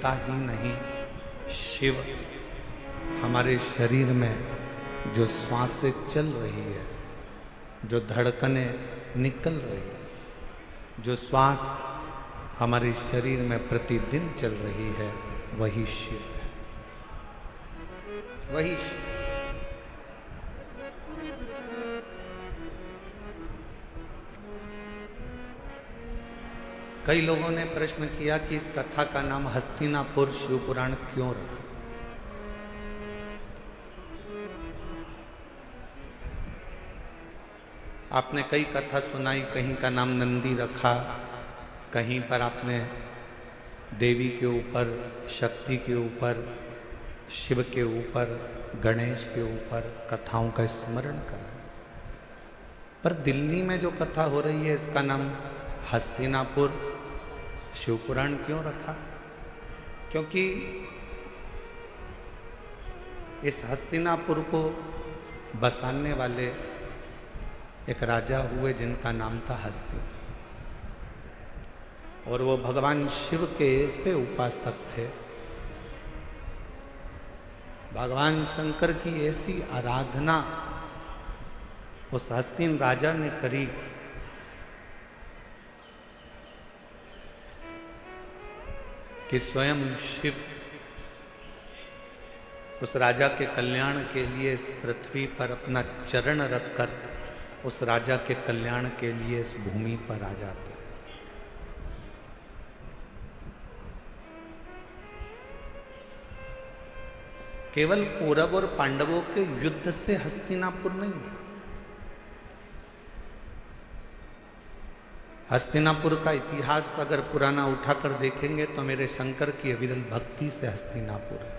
दिखता ही नहीं। शिव हमारे शरीर में जो श्वासें चल रही है, जो धड़कनें निकल रही है, जो श्वास हमारे शरीर में प्रतिदिन चल रही है, वही शिव है, वही शिव। कई लोगों ने प्रश्न किया कि इस कथा का नाम हस्तिनापुर शिव पुराण क्यों रखा। आपने कई कथा सुनाई, कहीं का नाम नंदी रखा, कहीं पर आपने देवी के ऊपर, शक्ति के ऊपर, शिव के ऊपर, गणेश के ऊपर कथाओं का स्मरण करा। पर दिल्ली में जो कथा हो रही है इसका नाम हस्तिनापुर शिव पुराण क्यों रखा? क्योंकि इस हस्तिनापुर को बसाने वाले एक राजा हुए जिनका नाम था हस्ति, और वो भगवान शिव के ऐसे उपासक थे, भगवान शंकर की ऐसी आराधना उस हस्तिन राजा ने करी कि स्वयं शिव उस राजा के कल्याण के लिए इस पृथ्वी पर अपना चरण रखकर उस राजा के कल्याण के लिए इस भूमि पर आ जाते। केवल कौरव और पांडवों के युद्ध से हस्तिनापुर नहीं है। हस्तिनापुर का इतिहास अगर पुराना उठाकर देखेंगे तो मेरे शंकर की अविरल भक्ति से हस्तिनापुर है।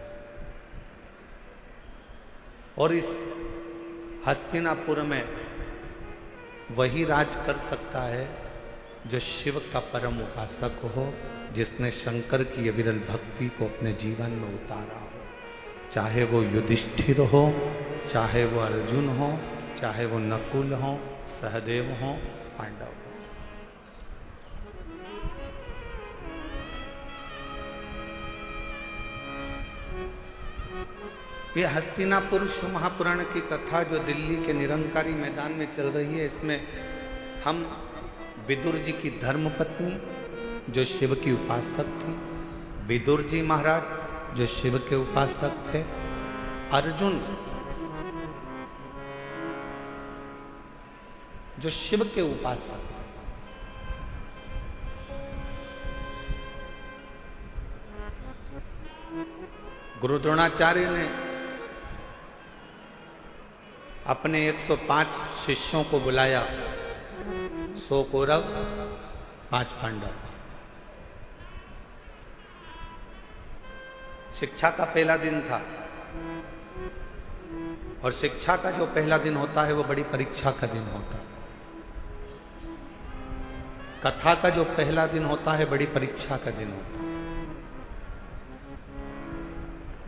और इस हस्तिनापुर में वही राज कर सकता है जो शिव का परम उपासक हो, जिसने शंकर की अविरल भक्ति को अपने जीवन में उतारा हो। चाहे वो युधिष्ठिर हो, चाहे वो अर्जुन हो, चाहे वो नकुल हो, सहदेव हो, पांडव हो। ये हस्तिनापुर शिव महापुराण की कथा जो दिल्ली के निरंकारी मैदान में चल रही है, इसमें हम विदुर जी की धर्मपत्नी जो शिव की उपासक थी, विदुर जी महाराज जो शिव के उपासक थे, अर्जुन जो शिव के उपासक, गुरु द्रोणाचार्य ने अपने 105 शिष्यों को बुलाया, 100 कौरव 5 पांडव। शिक्षा का पहला दिन था, और शिक्षा का जो पहला दिन होता है वो बड़ी परीक्षा का दिन होता है। कथा का जो पहला दिन होता है बड़ी परीक्षा का दिन होता है।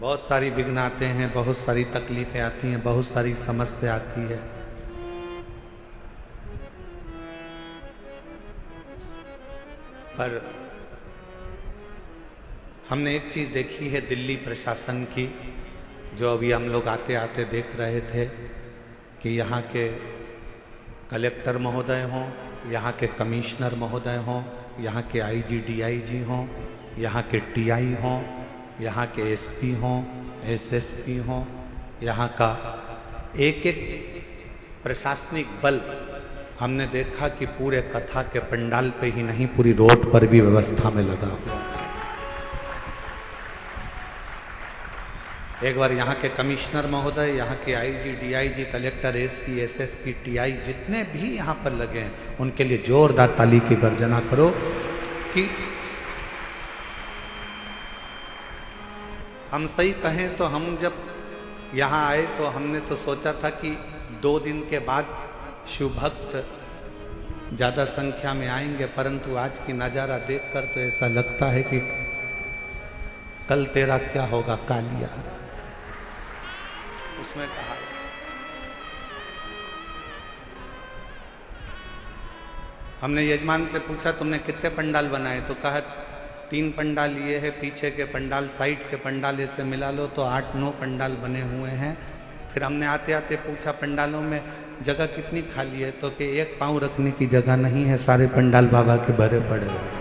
बहुत सारी विघ्न आते हैं, बहुत सारी तकलीफें आती हैं, बहुत सारी समस्या आती है। पर हमने एक चीज देखी है दिल्ली प्रशासन की, जो अभी हम लोग आते आते देख रहे थे, कि यहाँ के कलेक्टर महोदय हों, यहाँ के कमिश्नर महोदय हों, यहाँ के आईजी डीआईजी हों, यहाँ के टीआई हों, यहाँ के एसपी हों, एसएसपी हों, यहाँ का एक एक प्रशासनिक बल, हमने देखा कि पूरे कथा के पंडाल पे ही नहीं, पूरी रोड पर भी व्यवस्था में लगा हुआ था। एक बार यहाँ के कमिश्नर महोदय, यहाँ के IG DIG, collector, SP, SSP, TI जितने भी यहाँ पर लगे हैं, उनके लिए जोरदार ताली की गर्जना करो। कि हम सही कहें तो हम जब यहाँ आए तो हमने तो सोचा था कि 2 दिन के बाद शिव भक्त ज़्यादा संख्या में आएंगे, परंतु आज की नज़ारा देखकर तो ऐसा लगता है कि कल तेरा क्या होगा कालिया, उसमें कहा। हमने यजमान से पूछा तुमने कितने पंडाल बनाए, तो कहा 3 पंडाल ये है, पीछे के पंडाल, साइड के पंडाल, इससे मिला लो तो 8-9 पंडाल बने हुए हैं। फिर हमने आते आते पूछा पंडालों में जगह कितनी खाली है, तो कि एक पांव रखने की जगह नहीं है, सारे पंडाल बाबा के भरे पड़े हुए हैं।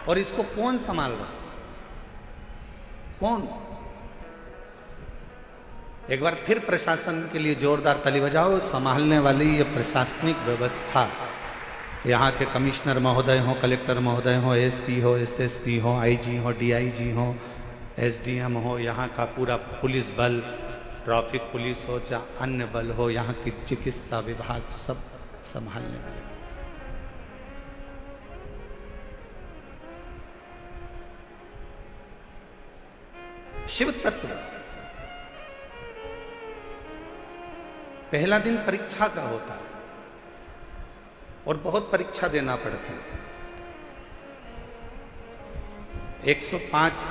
और इसको कौन संभाल रहा? कौन? एक बार फिर प्रशासन के लिए जोरदार ताली बजाओ। संभालने वाली ये प्रशासनिक व्यवस्था, यहाँ के कमिश्नर महोदय हो, कलेक्टर महोदय हो, एसपी हो, एसएसपी हो, आईजी हो, डीआईजी हो, एसडीएम हो, यहाँ का पूरा पुलिस बल, ट्रैफिक पुलिस हो, चाहे अन्य बल हो, यहाँ की चिकित्सा विभाग, सब संभालने वाले। शिव तत्व पहला दिन परीक्षा का होता है और बहुत परीक्षा देना पड़ती है। 105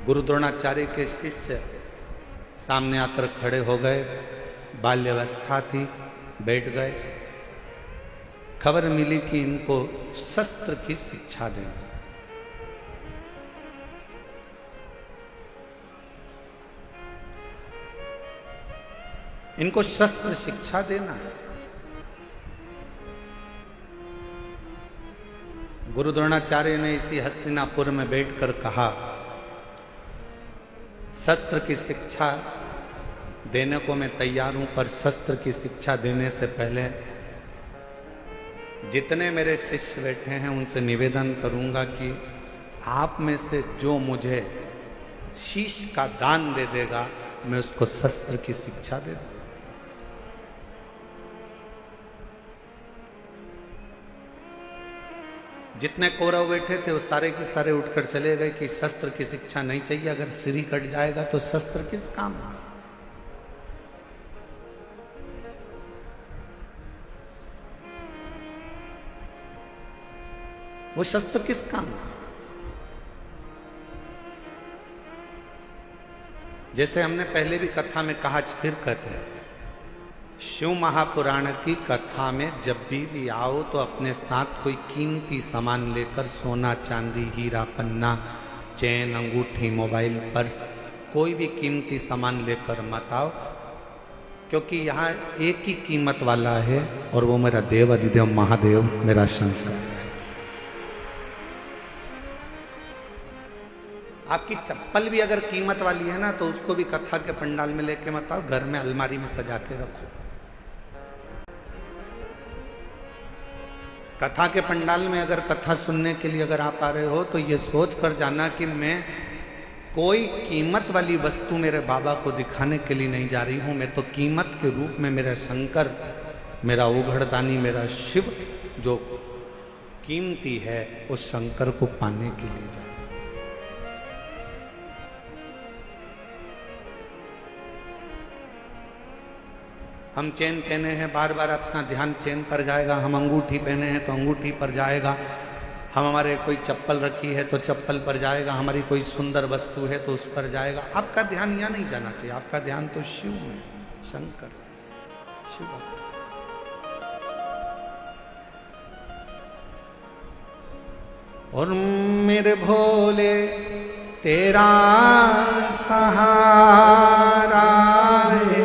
गुरु द्रोणाचार्य के शिष्य सामने आकर खड़े हो गए। बाल्यावस्था थी, बैठ गए। खबर मिली कि इनको शस्त्र की शिक्षा देंगे। इनको शस्त्र शिक्षा देना है। गुरु द्रोणाचार्य ने इसी हस्तिनापुर में बैठकर कहा, शस्त्र की शिक्षा देने को मैं तैयार हूं, पर शस्त्र की शिक्षा देने से पहले जितने मेरे शिष्य बैठे हैं उनसे निवेदन करूंगा कि आप में से जो मुझे शीश का दान दे देगा, मैं उसको शस्त्र की शिक्षा दे दूंगा। जितने कौरव बैठे थे वो सारे के सारे उठकर चले गए कि शस्त्र की शिक्षा नहीं चाहिए, अगर सिर ही कट जाएगा तो शस्त्र किस काम का? वो शस्त्र किस काम का? जैसे हमने पहले भी कथा में कहा, फिर कहते हैं, शिव महापुराण की कथा में जब भी आओ तो अपने साथ कोई कीमती सामान लेकर, सोना चांदी हीरा पन्ना, चैन अंगूठी, मोबाइल, पर्स, कोई भी कीमती सामान लेकर मत आओ, क्योंकि यहाँ एक ही कीमत वाला है और वो मेरा देव अधिदेव महादेव, मेरा शंकर है। आपकी चप्पल भी अगर कीमत वाली है ना, तो उसको भी कथा के पंडाल में लेके मत आओ, घर में अलमारी में सजा के रखो। कथा के पंडाल में अगर कथा सुनने के लिए अगर आप आ रहे हो तो ये सोच कर जाना कि मैं कोई कीमत वाली वस्तु मेरे बाबा को दिखाने के लिए नहीं जा रही हूं, मैं तो कीमत के रूप में मेरा शंकर, मेरा उघड़दानी, मेरा शिव जो कीमती है, उस शंकर को पाने के लिए जा रही हूं। हम चेन पहने हैं, बार बार अपना ध्यान चेन पर जाएगा। हम अंगूठी पहने हैं तो अंगूठी पर जाएगा। हम हमारे कोई चप्पल रखी है तो चप्पल पर जाएगा। हमारी कोई सुंदर वस्तु है तो उस पर जाएगा। आपका ध्यान यहाँ नहीं जाना चाहिए, आपका ध्यान तो शिव में, शंकर शिव। और मेरे भोले तेरा सहारा है,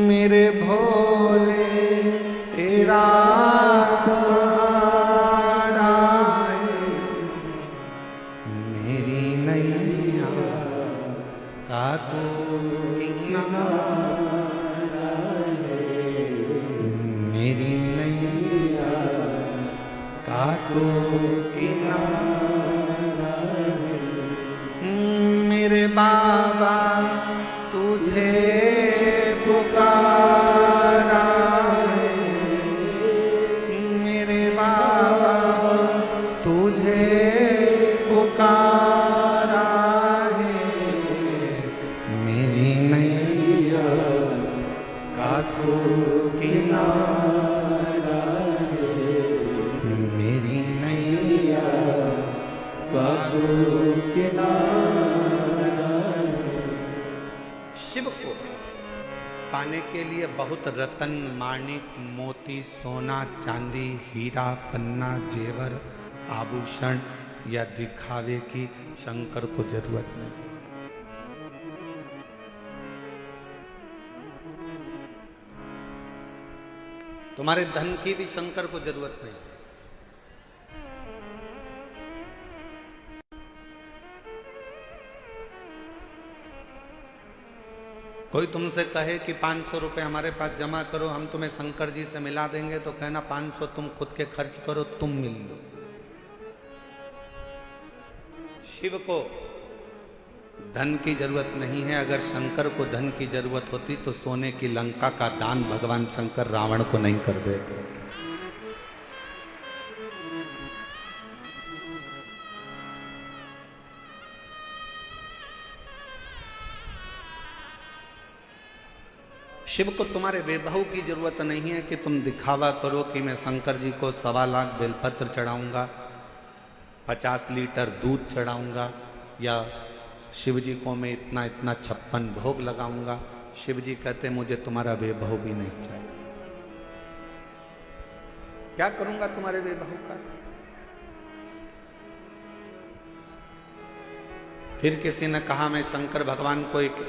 मेरे भोले तेरा सहारा है, मेरी नैया का तू किनारा है, मेरी नैया का तू किनारा है, मेरे बाबा तुझे पुकारा है, मेरे बाबा तुझे पुकारा है, मेरी नैया का तू किनारा है, मेरी नैया का तू किनारा है। शिव को पाने के लिए बहुत रतन, माणिक, मोती, सोना, चांदी, हीरा, पन्ना, जेवर, आभूषण या दिखावे की शंकर को जरूरत नहीं। तुम्हारे धन की भी शंकर को जरूरत नहीं। कोई तुमसे कहे कि 500 रुपए हमारे पास जमा करो, हम तुम्हें शंकर जी से मिला देंगे, तो कहना 500 तुम खुद के खर्च करो, तुम मिल लो। शिव को धन की जरूरत नहीं है। अगर शंकर को धन की जरूरत होती तो सोने की लंका का दान भगवान शंकर रावण को नहीं कर देते। शिव को तुम्हारे वैभव की जरूरत नहीं है कि तुम दिखावा करो कि मैं शंकर जी को 1.25 लाख बेलपत्र चढ़ाऊंगा, 50 लीटर दूध चढ़ाऊंगा, या शिव जी को मैं इतना इतना 56 भोग लगाऊंगा। शिव जी कहते मुझे तुम्हारा वैभव भी नहीं चाहिए। क्या करूंगा तुम्हारे वैभव का? फिर किसी ने कहा मैं शंकर भगवान को एक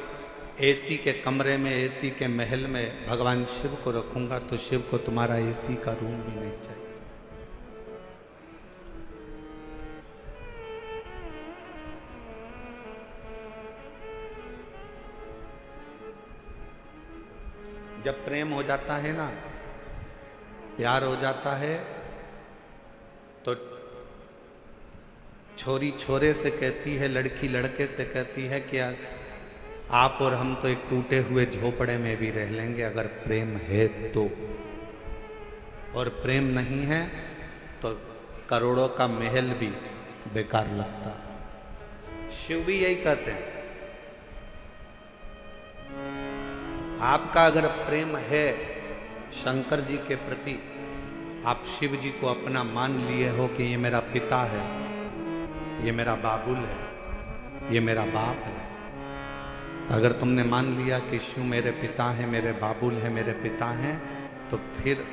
एसी के कमरे में, एसी के महल में भगवान शिव को रखूंगा, तो शिव को तुम्हारा एसी का रूम भी नहीं चाहिए। जब प्रेम हो जाता है ना, प्यार हो जाता है, तो छोरी छोरे से कहती है, लड़की लड़के से कहती है कि आप और हम तो एक टूटे हुए झोपड़े में भी रह लेंगे अगर प्रेम है तो। और प्रेम नहीं है तो करोड़ों का महल भी बेकार लगता है। शिव भी यही कहते हैं, आपका अगर प्रेम है शंकर जी के प्रति, आप शिव जी को अपना मान लिए हो कि ये मेरा पिता है, ये मेरा बाबुल है, ये मेरा बाप है। अगर तुमने मान लिया कि शिव मेरे पिता है, मेरे बाबुल है, मेरे पिता हैं, तो फिर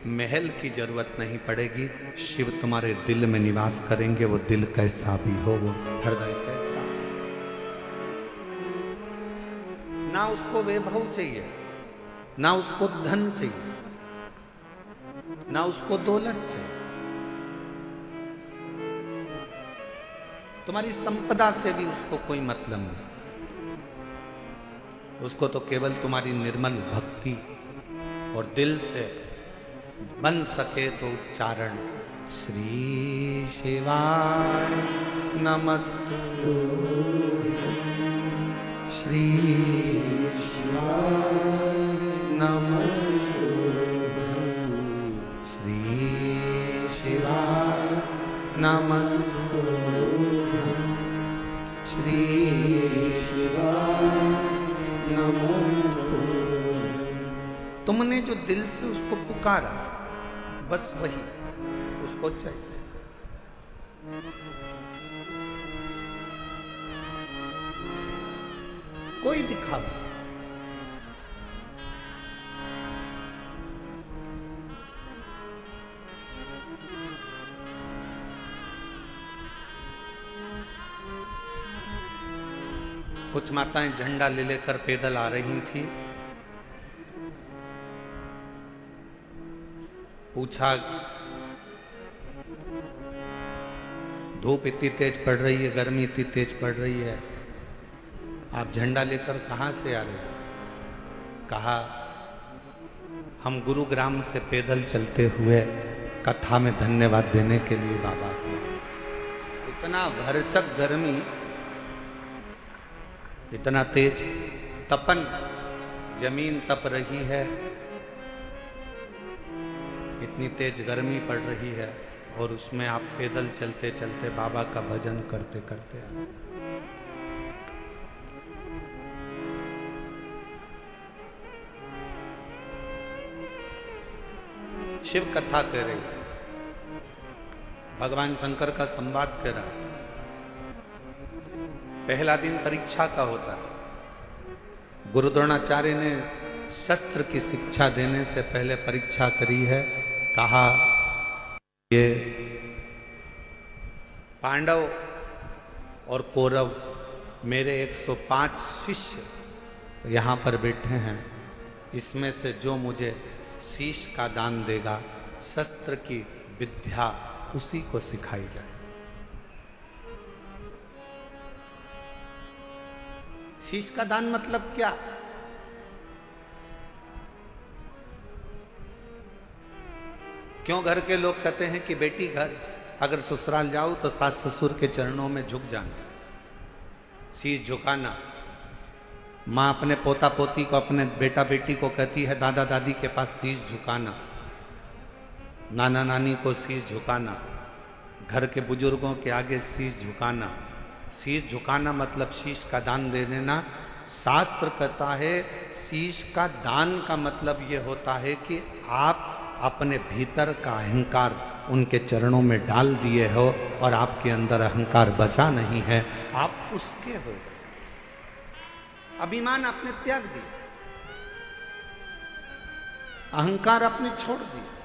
महल की जरूरत नहीं पड़ेगी। शिव तुम्हारे दिल में निवास करेंगे। वो दिल कैसा भी हो, वो हृदय कैसा, ना उसको वैभव चाहिए, ना उसको धन चाहिए, ना उसको दौलत चाहिए। तुम्हारी संपदा से भी उसको कोई मतलब नहीं। उसको तो केवल तुम्हारी निर्मल भक्ति और दिल से बन सके तो उच्चारण, श्री शिवाय नमस्तु, श्री शिवाय नमस्तु, श्री शिवाय नमस्तु, श्री शिवाय। तुमने जो दिल से उसको पुकारा, बस वही उसको चाहिए। कोई दिखावा, कुछ माताएं झंडा ले लेकर पैदल आ रही थी। पूछा, धूप इतनी तेज पड़ रही है, गर्मी इतनी तेज पड़ रही है, आप झंडा लेकर कहां से आ रहे हो? कहा, हम गुरुग्राम से पैदल चलते हुए कथा में धन्यवाद देने के लिए बाबा को। इतना भरचक गर्मी, इतना तेज तपन, जमीन तप रही है, इतनी तेज गर्मी पड़ रही है, और उसमें आप पैदल चलते चलते बाबा का भजन करते करते आए। शिव कथा कह रही है, भगवान शंकर का संवाद कह रहा है। पहला दिन परीक्षा का होता है। गुरु द्रोणाचार्य ने शस्त्र की शिक्षा देने से पहले परीक्षा करी है। कहा ये पांडव और कौरव मेरे 105 शिष्य यहाँ पर बैठे हैं, इसमें से जो मुझे शीश का दान देगा, शस्त्र की विद्या उसी को सिखाई जाए। शीश का दान मतलब क्या? क्यों घर के लोग कहते हैं कि बेटी घर अगर ससुराल जाओ तो सास ससुर के चरणों में झुक जाना, शीश झुकाना। माँ अपने पोता पोती को, अपने बेटा बेटी को कहती है दादा दादी के पास शीश झुकाना, नाना नानी को शीश झुकाना, घर के बुजुर्गों के आगे शीश झुकाना। शीश झुकाना मतलब शीश का दान दे देना। शास्त्र कहता है शीश का दान का मतलब ये होता है कि आप अपने भीतर का अहंकार उनके चरणों में डाल दिए हो और आपके अंदर अहंकार बचा नहीं है, आप उसके हो गए। अभिमान आपने त्याग दिया, अहंकार आपने छोड़ दिया।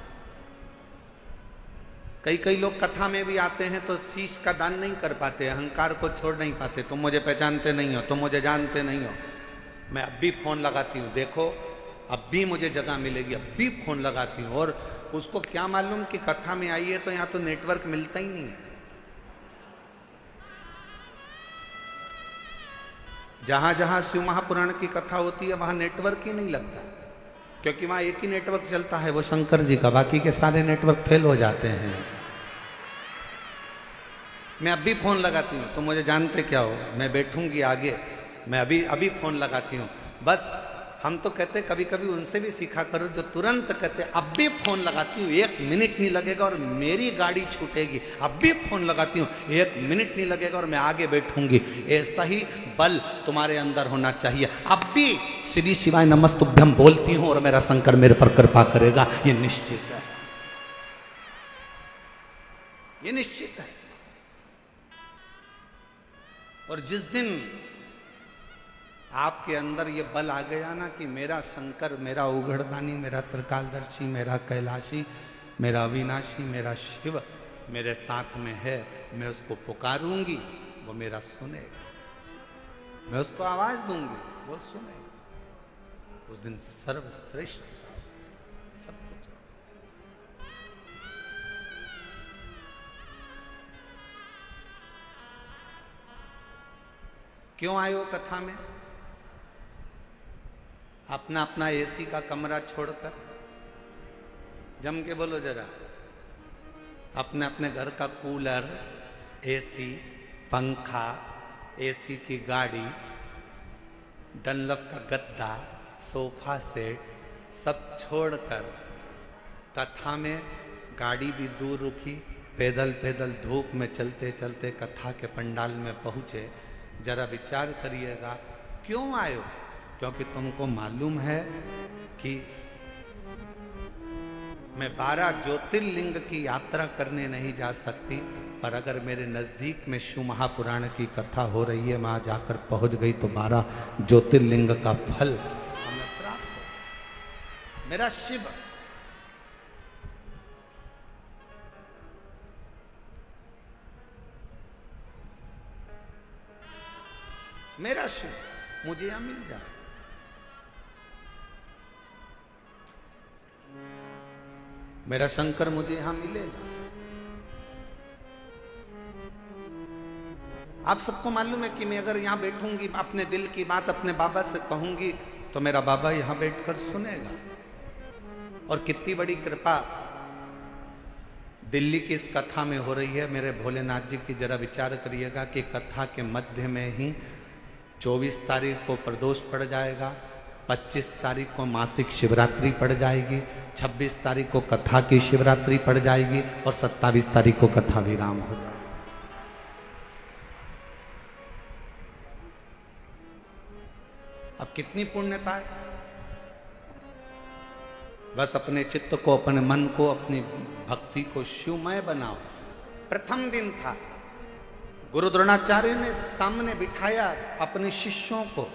कई लोग कथा में भी आते हैं तो शीश का दान नहीं कर पाते, अहंकार को छोड़ नहीं पाते। तुम मुझे पहचानते नहीं हो, तुम मुझे जानते नहीं हो, मैं अब भी फोन लगाती हूँ, देखो अब भी मुझे जगह मिलेगी, अब भी फोन लगाती हूँ। और उसको क्या मालूम कि कथा में आई है तो यहाँ तो नेटवर्क मिलता ही नहीं है। जहां जहां शिव महापुराण की कथा होती है वहां नेटवर्क ही नहीं लगता, क्योंकि वहां एक ही नेटवर्क चलता है, वो शंकर जी का, बाकी के सारे नेटवर्क फेल हो जाते हैं। मैं अभी फोन लगाती हूँ, तो मुझे जानते क्या हो, मैं बैठूंगी आगे, मैं अभी फोन लगाती हूँ। बस हम तो कहते कभी कभी उनसे भी सीखा करो जो तुरंत कहते अब भी फोन लगाती हूँ, 1 मिनट नहीं लगेगा और मेरी गाड़ी छूटेगी, अब भी फोन लगाती हूँ, 1 मिनट नहीं लगेगा और मैं आगे बैठूंगी। ऐसा ही बल तुम्हारे अंदर होना चाहिए। अब भी श्री शिवाय नमस्तुभ्यम बोलती हूँ और मेरा शंकर मेरे पर कृपा करेगा, ये निश्चित है, ये निश्चित है। और जिस दिन आपके अंदर ये बल आ गया ना कि मेरा शंकर, मेरा उघड़दानी, मेरा त्रिकालदर्शी, मेरा कैलाशी, मेरा अविनाशी, मेरा शिव मेरे साथ में है, मैं उसको पुकारूंगी, वो मेरा सुनेगा, मैं उसको आवाज दूंगी, वो सुनेगा। उस दिन सर्वश्रेष्ठ सब कुछ। क्यों आए हो कथा में? अपना अपना एसी का कमरा छोड़कर, जम के बोलो जरा, अपने अपने घर का कूलर, एसी, पंखा, एसी की गाड़ी, डनलप का गद्दा, सोफा सेट सब छोड़कर कथा में गाड़ी भी दूर रुकी, पैदल पैदल धूप में चलते चलते कथा के पंडाल में पहुंचे। जरा विचार करिएगा क्यों आए हो? क्योंकि तुमको मालूम है कि मैं 12 ज्योतिर्लिंग की यात्रा करने नहीं जा सकती, पर अगर मेरे नजदीक में शिव महापुराण की कथा हो रही है, वहां जाकर पहुंच गई तो 12 ज्योतिर्लिंग का फल हमें प्राप्त हो। मेरा शिव मेरा शिव मुझे यहां मिल जाए। मेरा शंकर मुझे यहां मिलेगा। आप सबको मालूम है कि मैं अगर यहां बैठूंगी, अपने दिल की बात अपने बाबा से कहूंगी तो मेरा बाबा यहां बैठकर सुनेगा। और कितनी बड़ी कृपा दिल्ली की इस कथा में हो रही है मेरे भोलेनाथ जी की। जरा विचार करिएगा कि कथा के मध्य में ही 24 तारीख को प्रदोष पड़ जाएगा, 25 तारीख को मासिक शिवरात्रि पड़ जाएगी, 26 तारीख को कथा की शिवरात्रि पड़ जाएगी और 27 तारीख को कथा विराम हो जाएगा। अब कितनी पुण्यता है। बस अपने चित्त को, अपने मन को, अपनी भक्ति को शिवमय बनाओ। प्रथम दिन था, गुरु द्रोणाचार्य ने सामने बिठाया अपने शिष्यों को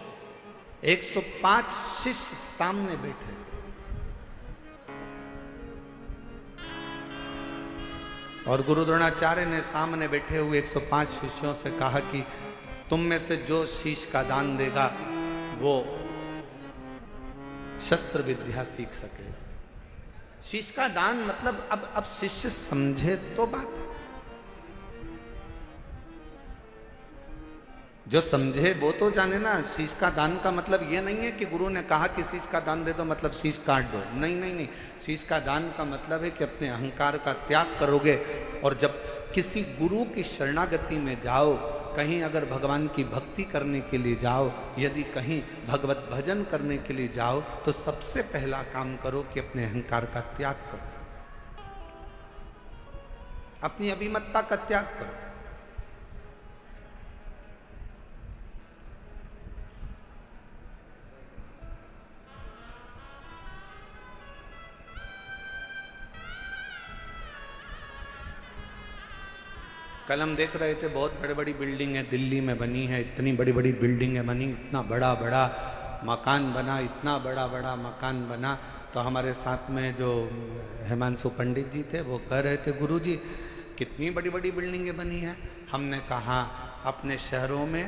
105 शिष्य सामने बैठे। और गुरु द्रोणाचार्य ने सामने बैठे हुए 105 शिष्यों से कहा कि तुम में से जो शीश का दान देगा वो शस्त्र विद्या सीख सकेगा। शीश का दान मतलब अब शिष्य समझे तो बात, जो समझे वो तो जाने ना। शीश का दान का मतलब ये नहीं है कि गुरु ने कहा कि शीश का दान दे दो मतलब शीश काट दो। नहीं नहीं नहीं, शीश का दान का मतलब है कि अपने अहंकार का त्याग करोगे। और जब किसी गुरु की शरणागति में जाओ, कहीं अगर भगवान की भक्ति करने के लिए जाओ, यदि कहीं भगवत भजन करने के लिए जाओ, तो सबसे पहला काम करो कि अपने अहंकार का त्याग करो, अपनी अभिमतता का त्याग करो। कल हम देख रहे थे बहुत बड़ी बड़ी बिल्डिंग है दिल्ली में बनी है, इतनी बड़ी बड़ी बिल्डिंगें बनी, इतना बड़ा बड़ा मकान बना, इतना बड़ा बड़ा मकान बना। तो हमारे साथ में जो हिमांशु पंडित जी थे वो कह रहे थे गुरुजी कितनी बड़ी बड़ी बिल्डिंगें बनी हैं। हमने कहा अपने शहरों में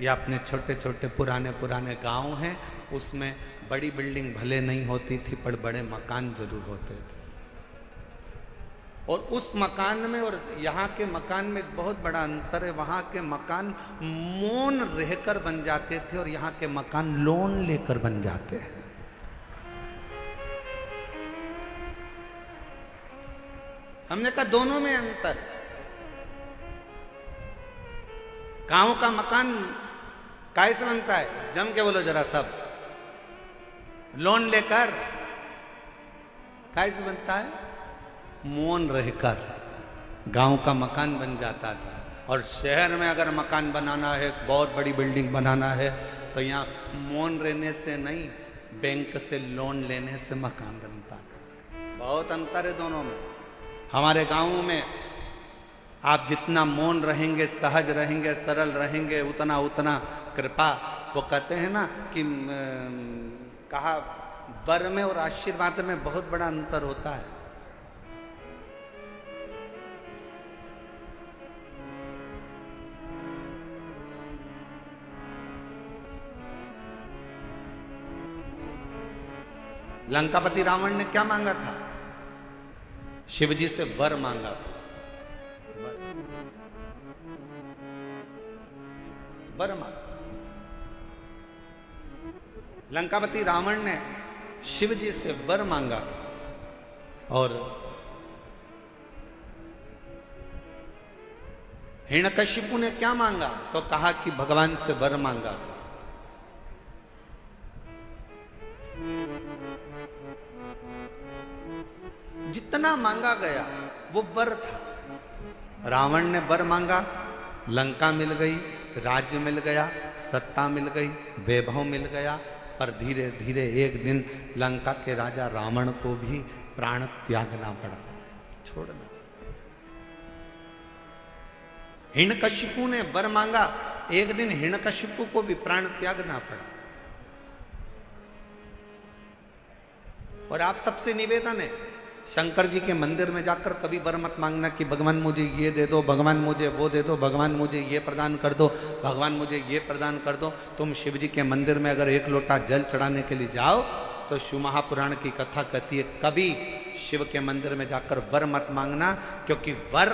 या अपने छोटे छोटे पुराने पुराने गांव हैं उसमें बड़ी बिल्डिंग भले नहीं होती थी पर बड़े मकान जरूर होते थे। और उस मकान में और यहाँ के मकान में एक बहुत बड़ा अंतर है। वहां के मकान मौन रहकर बन जाते थे और यहाँ के मकान लोन लेकर बन जाते हैं। हमने कहा दोनों में अंतर। गांव का मकान कैसे बनता है? जम के बोलो जरा सब। लोन लेकर। कैसे बनता है? मौन रहकर गांव का मकान बन जाता था। और शहर में अगर मकान बनाना है, बहुत बड़ी बिल्डिंग बनाना है, तो यहाँ मौन रहने से नहीं, बैंक से लोन लेने से मकान बनता था। बहुत अंतर है दोनों में। हमारे गांव में आप जितना मौन रहेंगे, सहज रहेंगे, सरल रहेंगे, उतना उतना कृपा। वो कहते हैं ना कि कहा वर में और आशीर्वाद में बहुत बड़ा अंतर होता है। लंकापति रावण ने क्या मांगा था? शिवजी से वर मांगा था। वर मांगा। लंकापति रावण ने शिवजी से वर मांगा था। और हिरण्यकशिपु ने क्या मांगा? तो कहा कि भगवान से वर मांगा था। जितना मांगा गया वो वर था। रावण ने वर मांगा, लंका मिल गई, राज्य मिल गया, सत्ता मिल गई, वैभव मिल गया। पर धीरे धीरे एक दिन लंका के राजा रावण को भी प्राण त्यागना पड़ा, छोड़ना। हिरण्यकशिपु ने वर मांगा, एक दिन हिरण्यकशिपु को भी प्राण त्यागना पड़ा। और आप सबसे निवेदन है, शंकर जी के मंदिर में जाकर कभी वर मत मांगना कि भगवान मुझे ये दे दो, भगवान मुझे वो दे दो, भगवान मुझे ये प्रदान कर दो, भगवान मुझे ये प्रदान कर दो। तुम शिव जी के मंदिर में अगर एक लोटा जल चढ़ाने के लिए जाओ तो शिव महापुराण की कथा कहती है कभी शिव के मंदिर में जाकर वर मत मांगना, क्योंकि वर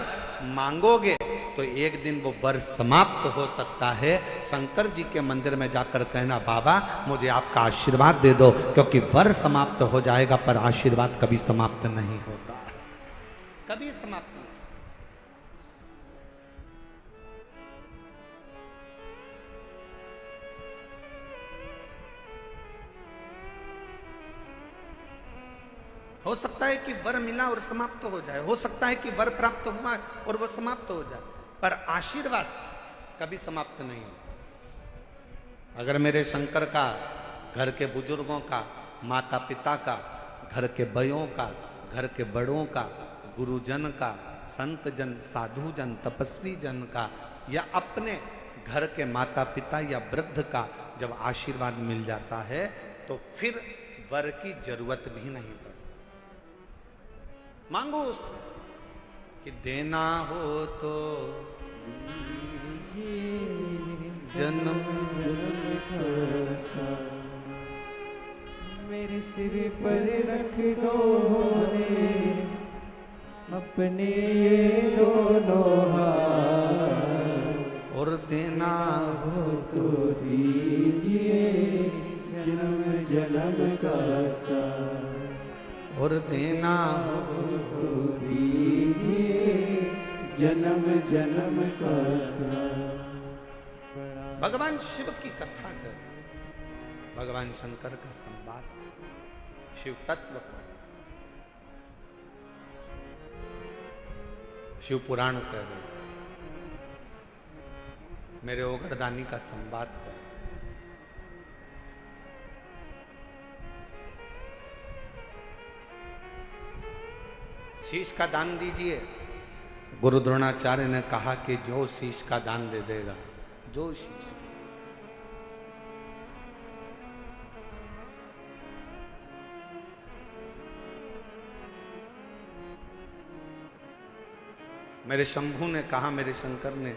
मांगोगे तो एक दिन वो वर समाप्त हो सकता है। शंकर जी के मंदिर में जाकर कहना बाबा मुझे आपका आशीर्वाद दे दो, क्योंकि वर समाप्त हो जाएगा पर आशीर्वाद कभी समाप्त नहीं होता, कभी समाप्त नहीं। हो सकता है कि वर मिला और समाप्त हो जाए, हो सकता है कि वर प्राप्त हुआ और वो समाप्त हो जाए, पर आशीर्वाद कभी समाप्त नहीं होता। अगर मेरे शंकर का, घर के बुजुर्गों का, माता पिता का, घर के बयों का, घर के बड़ों का, गुरुजन का, संत जन, साधु जन, तपस्वी जन का, या अपने घर के माता पिता या वृद्ध का जब आशीर्वाद मिल जाता है तो फिर वर की जरूरत भी नहीं पड़ती। मांगो उससे कि देना हो तो जन्म मेरे सिर पर रख दो रे अपने ये दोनों हाथ, और देना हो तो दीजिए जन्म जन्म का साथ, और देना हो तो दीजिए जन्म जन्म का साथ। भगवान शिव की कथा कर, भगवान शंकर का संवाद, शिव तत्व का, शिव पुराण कर रहे, मेरे ओगरदानी का संवाद कर। शीश का दान दीजिए। गुरु द्रोणाचार्य ने कहा कि जो शीश का दान दे देगा, जो शीश, मेरे शंभू ने कहा, मेरे शंकर ने,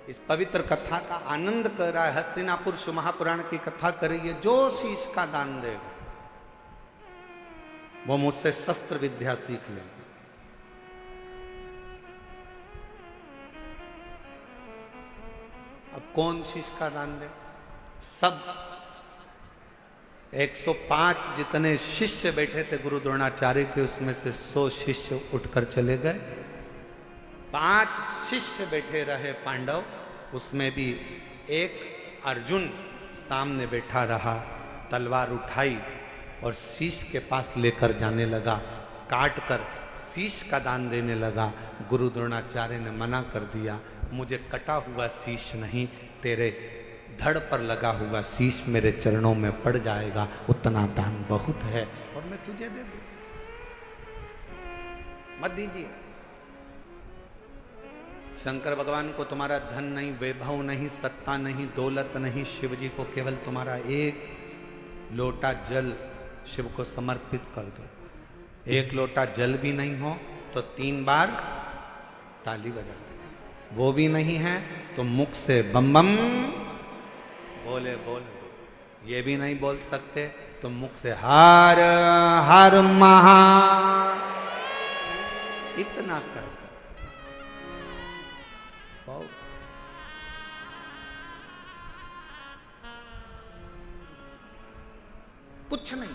इस पवित्र कथा का आनंद कर रहा है, हस्तिनापुर शिव महापुराण की कथा कर रही है, जो शीश का दान देगा वो मुझसे शस्त्र विद्या सीख लेगा। अब कौन शीश का दान दे? सब 105 जितने शिष्य बैठे थे गुरु द्रोणाचार्य के, उसमें से 100 शिष्य उठकर चले गए। 5 शिष्य बैठे रहे पांडव, उसमें भी एक अर्जुन सामने बैठा रहा, तलवार उठाई और शीश के पास लेकर जाने लगा, काट कर शीश का दान देने लगा। गुरु द्रोणाचार्य ने मना कर दिया, मुझे कटा हुआ शीश नहीं, तेरे धड़ पर लगा हुआ शीश मेरे चरणों में पड़ जाएगा, उतना दान बहुत है और मैं तुझे दे दूं, मत दीजिए। शंकर भगवान को तुम्हारा धन नहीं, वैभव नहीं, सत्ता नहीं, दौलत नहीं, शिव जी को केवल तुम्हारा एक लोटा जल शिव को समर्पित कर दो। एक लोटा जल भी नहीं हो तो 3 बार ताली बजा दो, वो भी नहीं है तो मुख से बम बम बोले बोले, ये भी नहीं बोल सकते तो मुख से हर हर महा, इतना कर सकते। कुछ नहीं।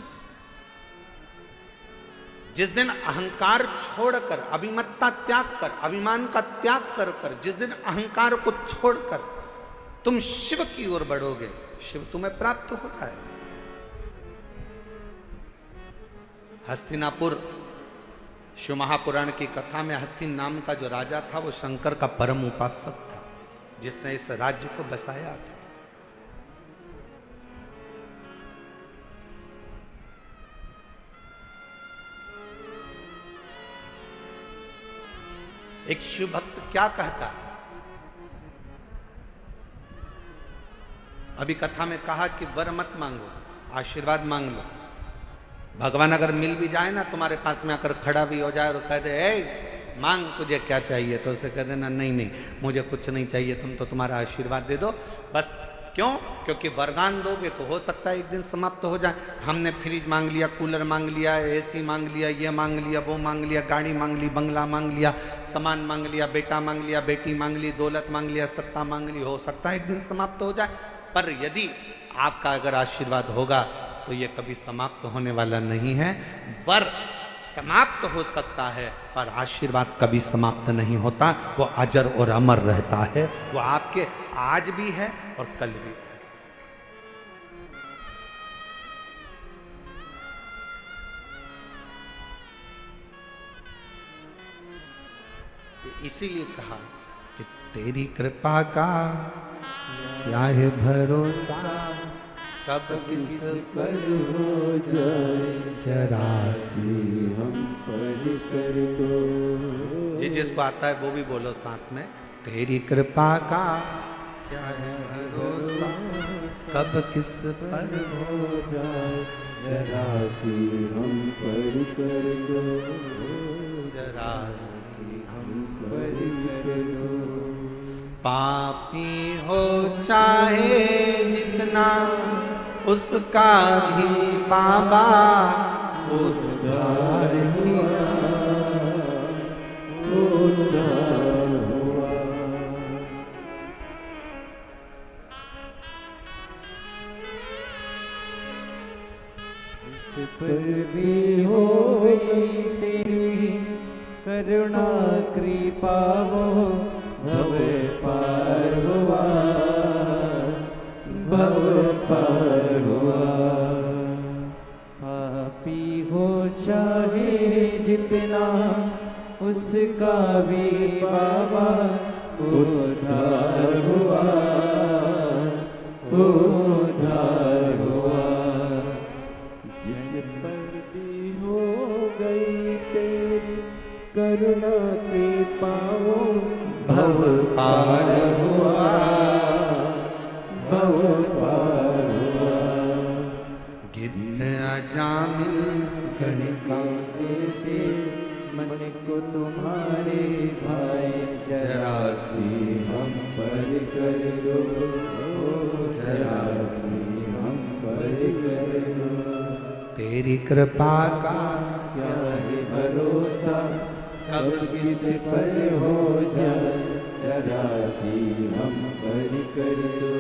जिस दिन अहंकार छोड़कर, अभिमत्ता त्याग कर, अभिमान का त्याग कर कर, जिस दिन अहंकार को छोड़कर तुम शिव की ओर बढ़ोगे, शिव तुम्हें प्राप्त हो जाए। हस्तिनापुर शिव महापुराण की कथा में हस्तिन नाम का जो राजा था वो शंकर का परम उपासक था, जिसने इस राज्य को बसाया था। एक शिव भक्त क्या कहता है? अभी कथा में कहा कि वर मत मांगो, आशीर्वाद मांग लो। भगवान अगर मिल भी जाए ना, तुम्हारे पास में आकर खड़ा भी हो जाए और कह दे ए मांग तुझे क्या चाहिए, तो उसे कह देना नहीं नहीं मुझे कुछ नहीं चाहिए, तुम तो तुम्हारा आशीर्वाद दे दो बस। क्यों? क्योंकि वरदान दोगे तो हो सकता है एक दिन समाप्त हो जाए। हमने फ्रिज मांग लिया, कूलर मांग लिया, एसी मांग लिया, ये मांग लिया, वो मांग लिया, गाड़ी मांग ली, बंगला मांग लिया, सामान मांग लिया, बेटा मांग लिया, बेटी मांग ली, दौलत मांग लिया, सत्ता मांग ली, हो सकता है एक दिन समाप्त हो जाए। पर यदि आपका अगर आशीर्वाद होगा तो ये कभी समाप्त होने वाला नहीं है। वर समाप्त हो सकता है पर आशीर्वाद कभी समाप्त नहीं होता, वो अजर और अमर रहता है। वो आपके आज भी है और कल भी है। इसीलिए कहा कि तेरी कृपा का क्या है भरोसा, कब किस पर हो जाए जरा सी हम पर कर दो। जिसको आता है वो भी बोलो साथ में, तेरी कृपा का क्या है भरोसा कब किस पर हो जाए, जरा सी हम पर कर दो, जरा सी हम पर कर दो। पापी हो चाहे जितना उसका भी बाबा उद्धार किया, उद्धार हुआ। जिस पर भी हो गई तेरी करुणा कृपा, वो भव पार हुआ, भव पार हुआ। पापी हो चाहे जितना उसका भी बाबा उद्धार हुआ, उद्धार हुआ। जिस पर भी हो गई तेरी करुणा कृपा, वो भव पार हुआ, भव पार हुआ। गिद्ध अजामिल गणिका जैसे मन को तुम्हारे भाई, जरा सी हम पर कर दो, जरा सी हम पर कर दो। तेरी कृपा का क्या है भरोसा कब किस पर हो जाए, जरा सी हम पर कर दो,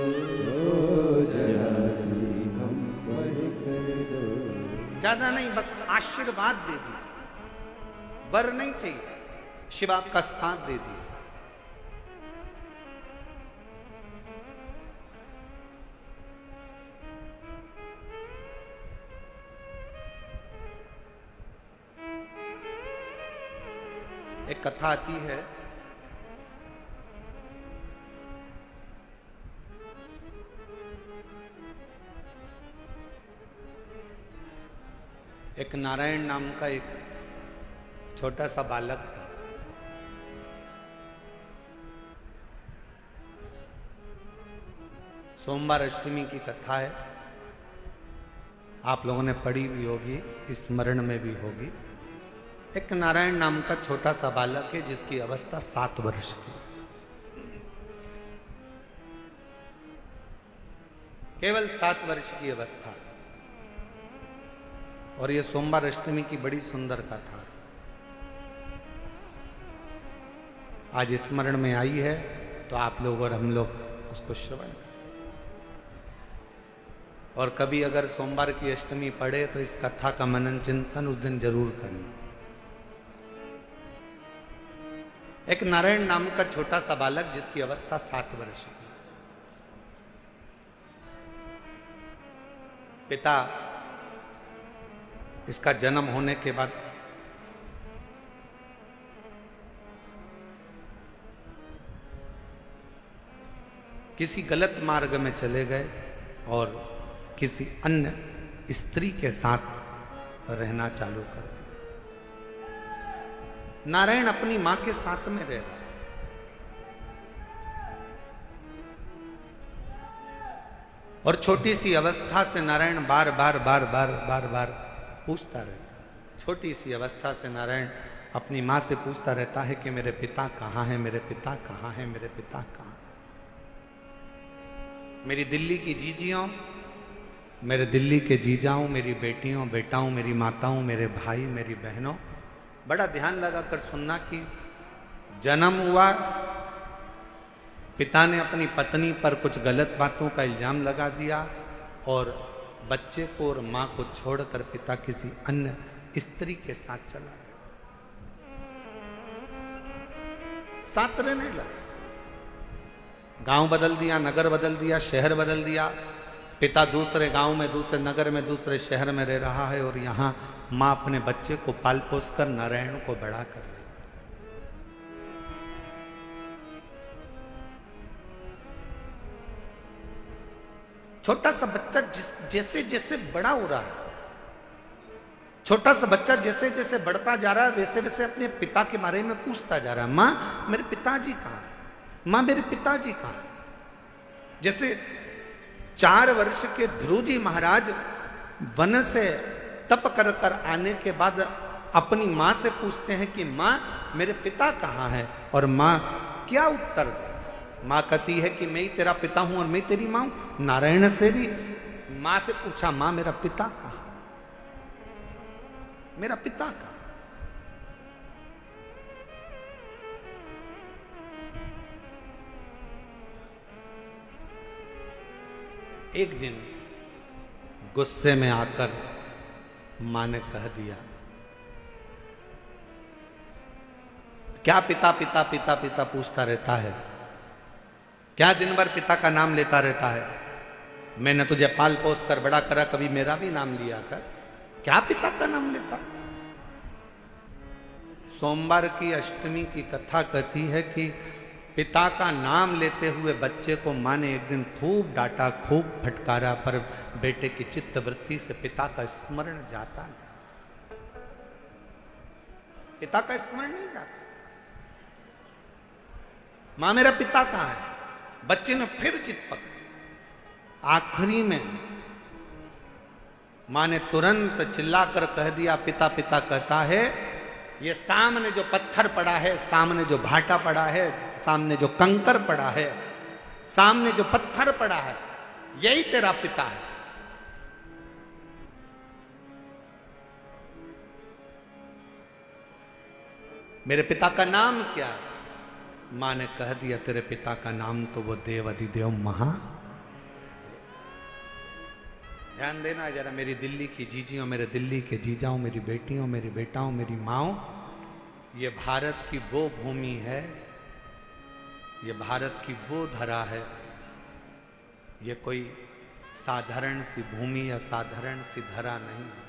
जरा सी हम पर कर दो। ज्यादा नहीं, बस आशीर्वाद दे दीजिए, वर नहीं चाहिए, शिव आपका साथ दे दीजिए। एक कथा आती है, एक नारायण नाम का एक छोटा सा बालक था। सोमवार अष्टमी की कथा है, आप लोगों ने पढ़ी भी होगी, स्मरण में भी होगी। एक नारायण नाम का छोटा सा बालक है जिसकी अवस्था 7 वर्ष की, केवल 7 वर्ष की अवस्था। और ये सोमवार अष्टमी की बड़ी सुंदर कथा आज स्मरण में आई है, तो आप लोग और हम लोग उसको श्रवण करें। और कभी अगर सोमवार की अष्टमी पड़े तो इस कथा का मनन चिंतन उस दिन जरूर करना। एक नारायण नाम का छोटा सा बालक जिसकी अवस्था 7 वर्ष की, पिता इसका जन्म होने के बाद किसी गलत मार्ग में चले गए और किसी अन्य स्त्री के साथ रहना चालू कर दिया। नारायण अपनी मां के साथ में रह रहा है और छोटी सी अवस्था से नारायण बार बार पूछता रहता है। छोटी सी अवस्था से नारायण अपनी मां से पूछता रहता है कि मेरे पिता कहाँ हैं, मेरे पिता कहाँ हैं, मेरे पिता कहाँ। मेरी दिल्ली की जीजियों, मेरे दिल्ली के जीजाओं, मेरी बेटियों बेटाओं, मेरी माताओं, मेरे भाई, मेरी बहनों, बड़ा ध्यान लगाकर सुनना कि जन्म हुआ, पिता ने अपनी पत्नी पर कुछ गलत बातों का इल्जाम लगा दिया और बच्चे को और मां को छोड़कर पिता किसी अन्य स्त्री के साथ चला गया। साथ रहने लगा, गांव बदल दिया, नगर बदल दिया, शहर बदल दिया। पिता दूसरे गांव में, दूसरे नगर में, दूसरे शहर में रह रहा है और यहां मां अपने बच्चे को पाल पोस कर नारायण को बड़ा कर रही। छोटा सा बच्चा जैसे जैसे बड़ा हो रहा है, छोटा सा बच्चा जैसे जैसे बढ़ता जा रहा है, वैसे वैसे अपने पिता के बारे में पूछता जा रहा है। मां मेरे पिताजी कहाँ है, मां मेरे पिताजी कहाँ है। जैसे 4 वर्ष के ध्रुव जी महाराज वन से तप कर कर आने के बाद अपनी मां से पूछते हैं कि मां मेरे पिता कहाँ है, और मां क्या उत्तर दे? मां कहती है कि मैं ही तेरा पिता हूं और मैं तेरी मां हूं। नारायण से भी मां से पूछा, मां मेरा पिता कहाँ है, मेरा पिता कहाँ? एक दिन गुस्से में आकर मां ने कह दिया, क्या पिता पिता पिता पिता पूछता रहता है, क्या दिन भर पिता का नाम लेता रहता है? मैंने तुझे पाल पोस कर बड़ा करा, कभी मेरा भी नाम लिया कर, क्या पिता का नाम लेता? सोमवार की अष्टमी की कथा कहती है कि पिता का नाम लेते हुए बच्चे को मां ने एक दिन खूब डांटा, खूब फटकारा, पर बेटे की चित्त वृत्ति से पिता का स्मरण जाता नहीं, पिता का स्मरण नहीं जाता। मां मेरा पिता कहां है? बच्चे ने फिर चित पकड़ी। आखिरी में मां ने तुरंत चिल्लाकर कह दिया, पिता पिता कहता है, ये सामने जो पत्थर पड़ा है, सामने जो भाटा पड़ा है, सामने जो कंकर पड़ा है, सामने जो पत्थर पड़ा है, यही तेरा पिता है। मेरे पिता का नाम क्या है? मां ने कह दिया, तेरे पिता का नाम तो वो देव अधिदेव महा। ध्यान देना जरा, मेरी दिल्ली की जीजियों, मेरे दिल्ली के जीजाओं, मेरी बेटियों, मेरी बेटाओं, मेरी माओ, ये भारत की वो भूमि है, ये भारत की वो धरा है, ये कोई साधारण सी भूमि या साधारण सी धरा नहीं है।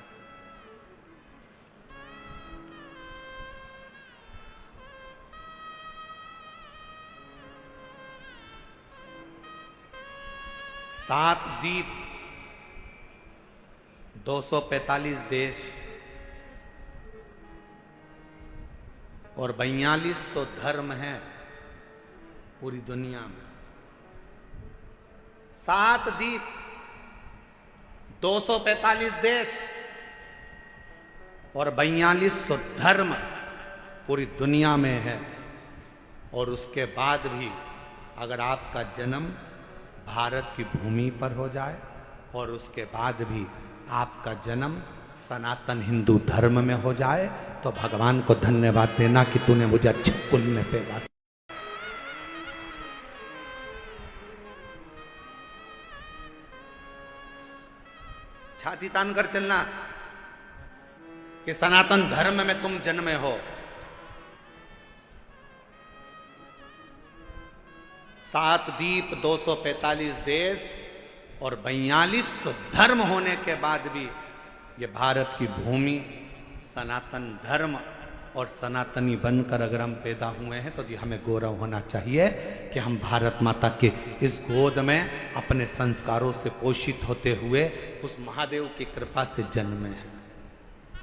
सात द्वीप, 245 देश और 4200 धर्म हैं पूरी दुनिया में। 7 द्वीप, 245 देश और 4200 धर्म पूरी दुनिया में है। और उसके बाद भी अगर आपका जन्म भारत की भूमि पर हो जाए और उसके बाद भी आपका जन्म सनातन हिंदू धर्म में हो जाए, तो भगवान को धन्यवाद देना कि तूने मुझे अच्छे कुल में पैदा किया। छाती तान कर चलना कि सनातन धर्म में तुम जन्मे हो। 7 द्वीप, 245 देश और 4200 धर्म होने के बाद भी ये भारत की भूमि सनातन धर्म और सनातनी बनकर अगर हम पैदा हुए हैं तो जी हमें गौरव होना चाहिए कि हम भारत माता के इस गोद में अपने संस्कारों से पोषित होते हुए उस महादेव की कृपा से जन्मे हैं।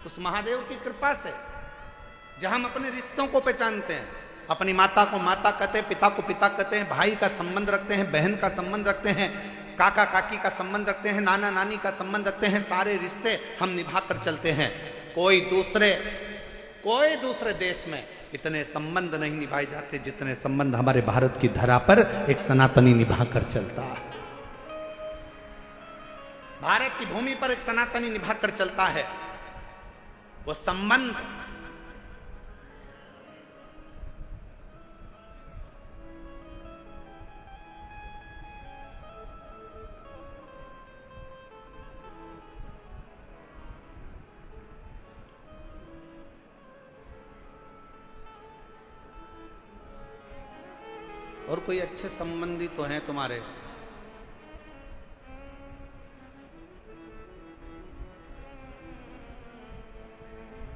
उस महादेव की कृपा से जहां हम अपने रिश्तों को पहचानते हैं, अपनी माता को माता कहते हैं, पिता को पिता कहते हैं, भाई का संबंध रखते हैं, बहन का संबंध रखते हैं, काका काकी का संबंध रखते हैं, नाना नानी का संबंध रखते हैं। सारे रिश्ते हम निभा कर चलते हैं। कोई दूसरे देश में इतने संबंध नहीं निभाए जाते जितने संबंध हमारे भारत की धरा पर एक सनातनी निभा कर चलता है। भारत की भूमि पर एक सनातनी निभा कर चलता है। वो संबंध और कोई अच्छे संबंधी तो हैं तुम्हारे,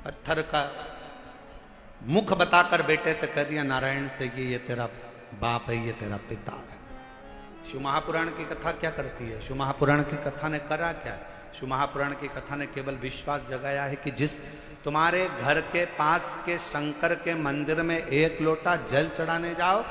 पत्थर का मुख बताकर बेटे से कह दिया नारायण से कि ये तेरा बाप है, ये तेरा पिता है। शिव महापुराण की कथा क्या करती है? शिव महापुराण की कथा ने करा क्या? शिव महापुराण की कथा ने केवल विश्वास जगाया है कि जिस तुम्हारे घर के पास के शंकर के मंदिर में 1 लोटा जल चढ़ाने जाओ,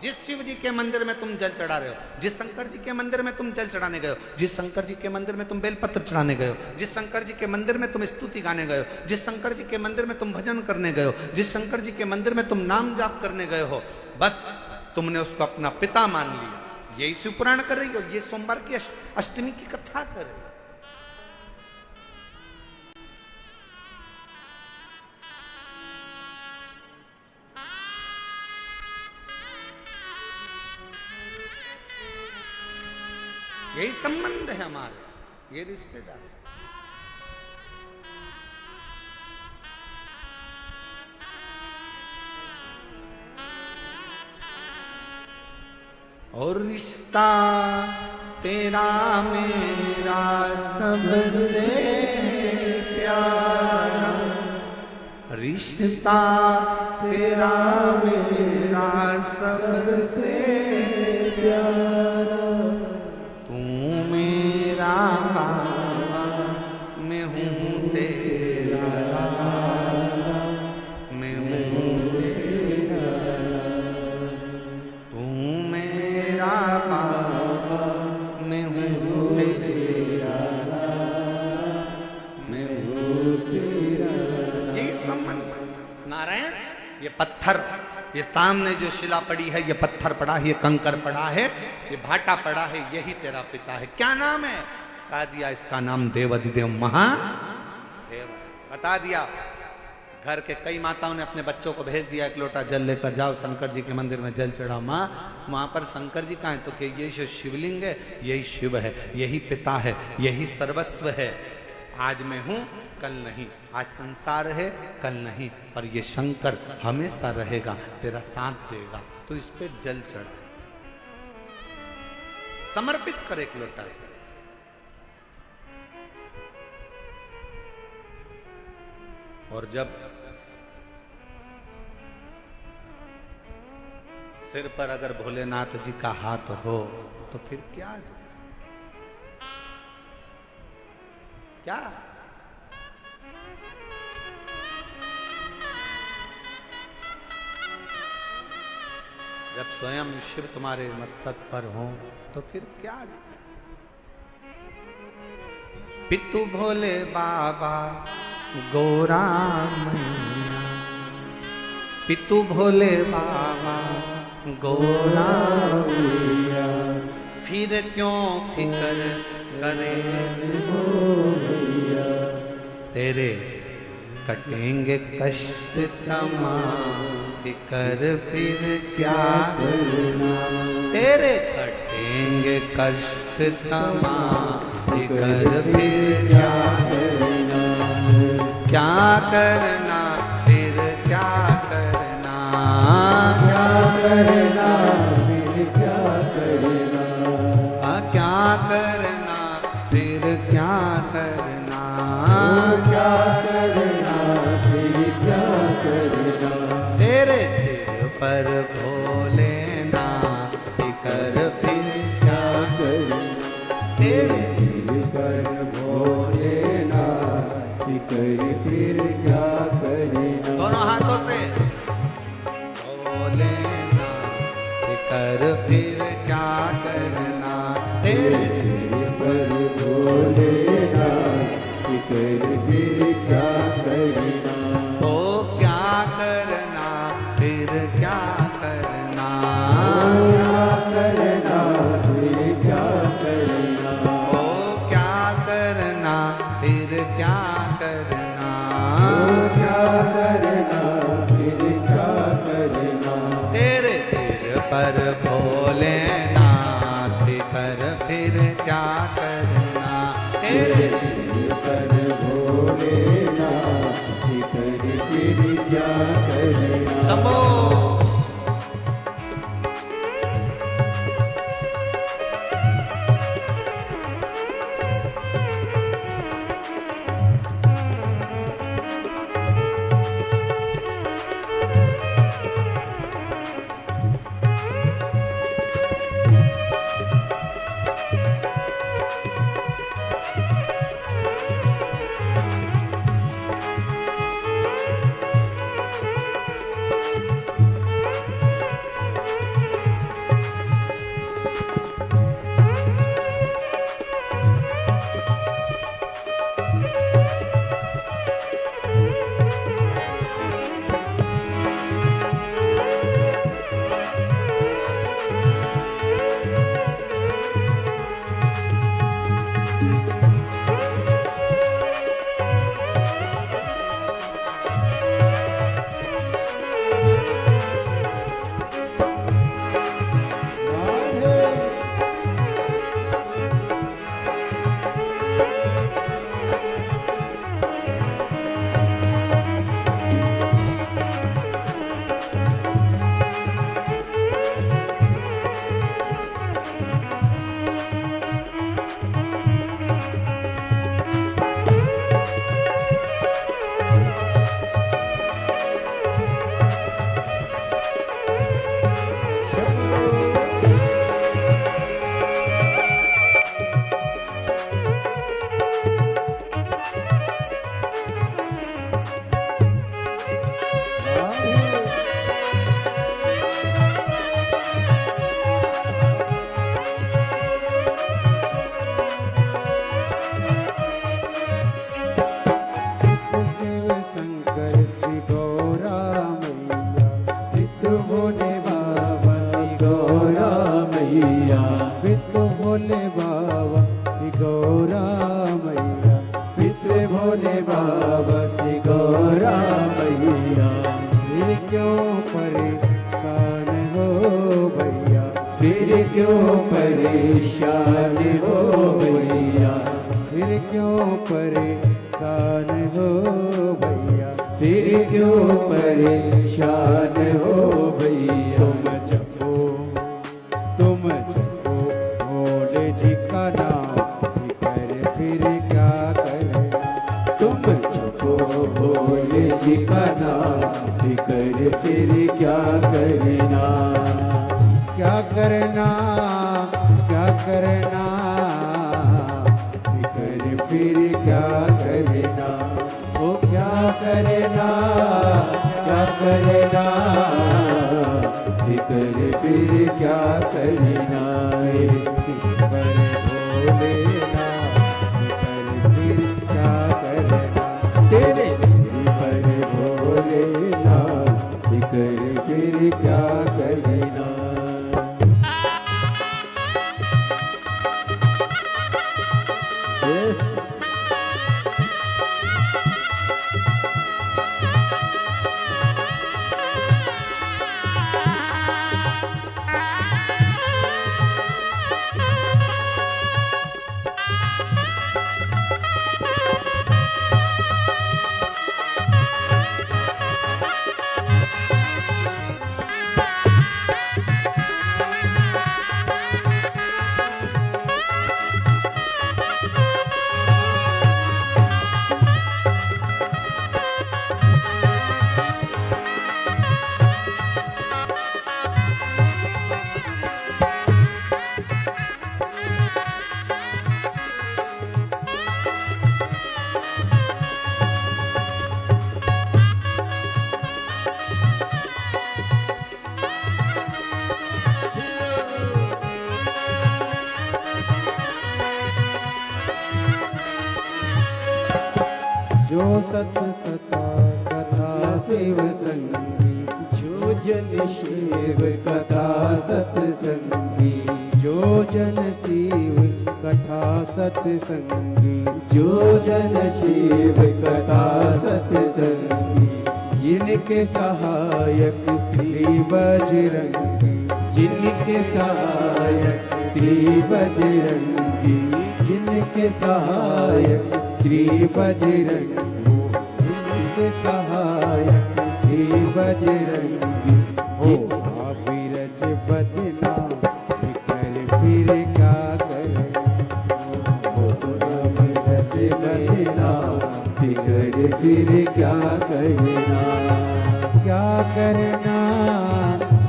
जिस शिव जी के मंदिर में तुम जल चढ़ा रहे हो, जिस शंकर जी के मंदिर में तुम जल चढ़ाने गए हो, जिस शंकर जी के मंदिर में तुम बेलपत्र चढ़ाने गए हो, जिस शंकर जी के मंदिर में तुम स्तुति गाने गए हो, जिस शंकर जी के मंदिर में तुम भजन करने गए हो, जिस शंकर जी के मंदिर में तुम नाम जाप करने गए हो, बस तुमने उसको अपना पिता मान लिया। यही शिवपुराण कर रही हो, ये सोमवार की अष्टमी की कथा कर रही हो। यही संबंध है हमारे, ये रिश्तेदार। और रिश्ता तेरा मेरा सबसे प्यारा, रिश्ता तेरा मेरा सबसे प्यारा, तू मेरा बाबा मैं हूँ तेरा लाला, मैं हूँ तेरा, तू मेरा बाबा मैं हूँ तेरा लाला, मैं हूँ तेरा। यही संबंध। नारायण, ये पत्थर, ये सामने जो शिला पड़ी है, ये पत्थर पड़ा है, ये कंकर पड़ा है, ये भाटा पड़ा है, यही तेरा पिता है। क्या नाम है? बता दिया, इसका नाम देवाधिदेव महादेव। बता दिया। घर के कई माताओं ने अपने बच्चों को भेज दिया, एक लोटा जल लेकर जाओ शंकर जी के मंदिर में जल चढ़ाओ। माँ, वहां पर शंकर जी कहाँ है? तो कि ये शिवलिंग है, यही शिव है, यही पिता है, यही सर्वस्व है। आज मैं हूं, कल नहीं। आज संसार है, कल नहीं, पर ये शंकर हमेशा रहेगा, तेरा साथ देगा। तो इस पे जल चढ़ा, समर्पित कर एक लोटा जल। और जब सिर पर अगर भोलेनाथ जी का हाथ हो तो फिर क्या दो? क्या? जब स्वयं शिव तुम्हारे मस्तक पर हो तो फिर क्या दो? पितु भोले बाबा गौरा मैया, पितु भोले बाबा गौरा मैया, फिर क्यों फिकर करे मैया, तेरे कटेंगे कष्ट तमाम, फिकर फिर क्या करना, तेरे कटेंगे कष्ट तमाम, फिकर फिर क्या करना, क्या करना फिर क्या करना, क्या करना फिर क्या करना, क्या करना फिर क्या करना, क्या करना फिर क्या करना, तेरे सिर पर भोलेनाथ फिकर फिर क्या करना, तेरे सिर पर भोलेनाथ फिकर फिर क्या करना। दोनों हाथों से भोलेनाथ फिकर फिर क्या करना, तेरे सिर पर भोलेनाथ फिकर फिर क्या करना, ओ क्या करना फिर क्या करना, क्या करना फिर क्या करना, ओ क्या करना फिर क्या करना, क्या करना फिर क्या करना, तेरे सिर पर भोलेनाथ फिकर फिर क्या करना, तेरे सिर पर भोलेनाथ फिकर फिर क्या करना। सबो परेशान हो भैया, फिर क्यों परेशान हो भैया, फिर क्यों परेशान हो भैया। तुम जपो भोले जी का नाम, फिकर फिर क्या करे। तुम जपो भोले जी का नाम, फिकर फिर क्या करना। क्या करना, क्या करना, फिकर फिर क्या करना। ओ क्या करना, क्या करना, फिकर फिर क्या करना। पर भोलेनाथ, फिकर फिर क्या करना। तेरे सिर पर भोलेनाथ, फिकर फिर क्या करना। जो सत सता कथा शिव संगी, जो जन शिव कथा सत्संगी, जो जन शिव कथा सत्संगी, जो जन शिव कथा सत्संगी, जिनके सहायक श्री बजरंगी, जिनके सहायक श्री बजरंगी, जिनके सहायक श्री बजरंगी, जिनके सहायक श्री बजरंगी, हो अविरज बदना, फिकर फिर क्या करे। अविरज बदना, फिकर फिर क्या करना। क्या करना,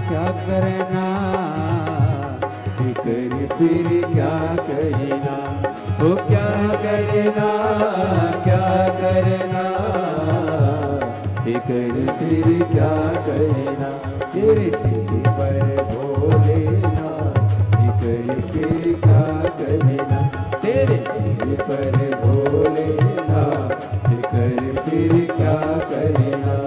क्या करना, फिकर फिर क्या करना। ओ क्या करना, क्या करना, फिकर फिर क्या करना। तेरे सिर पर भोलेनाथ, फिकर फिर क्या करना। तेरे सिर पर भोलेनाथ, फिकर फिर क्या करना।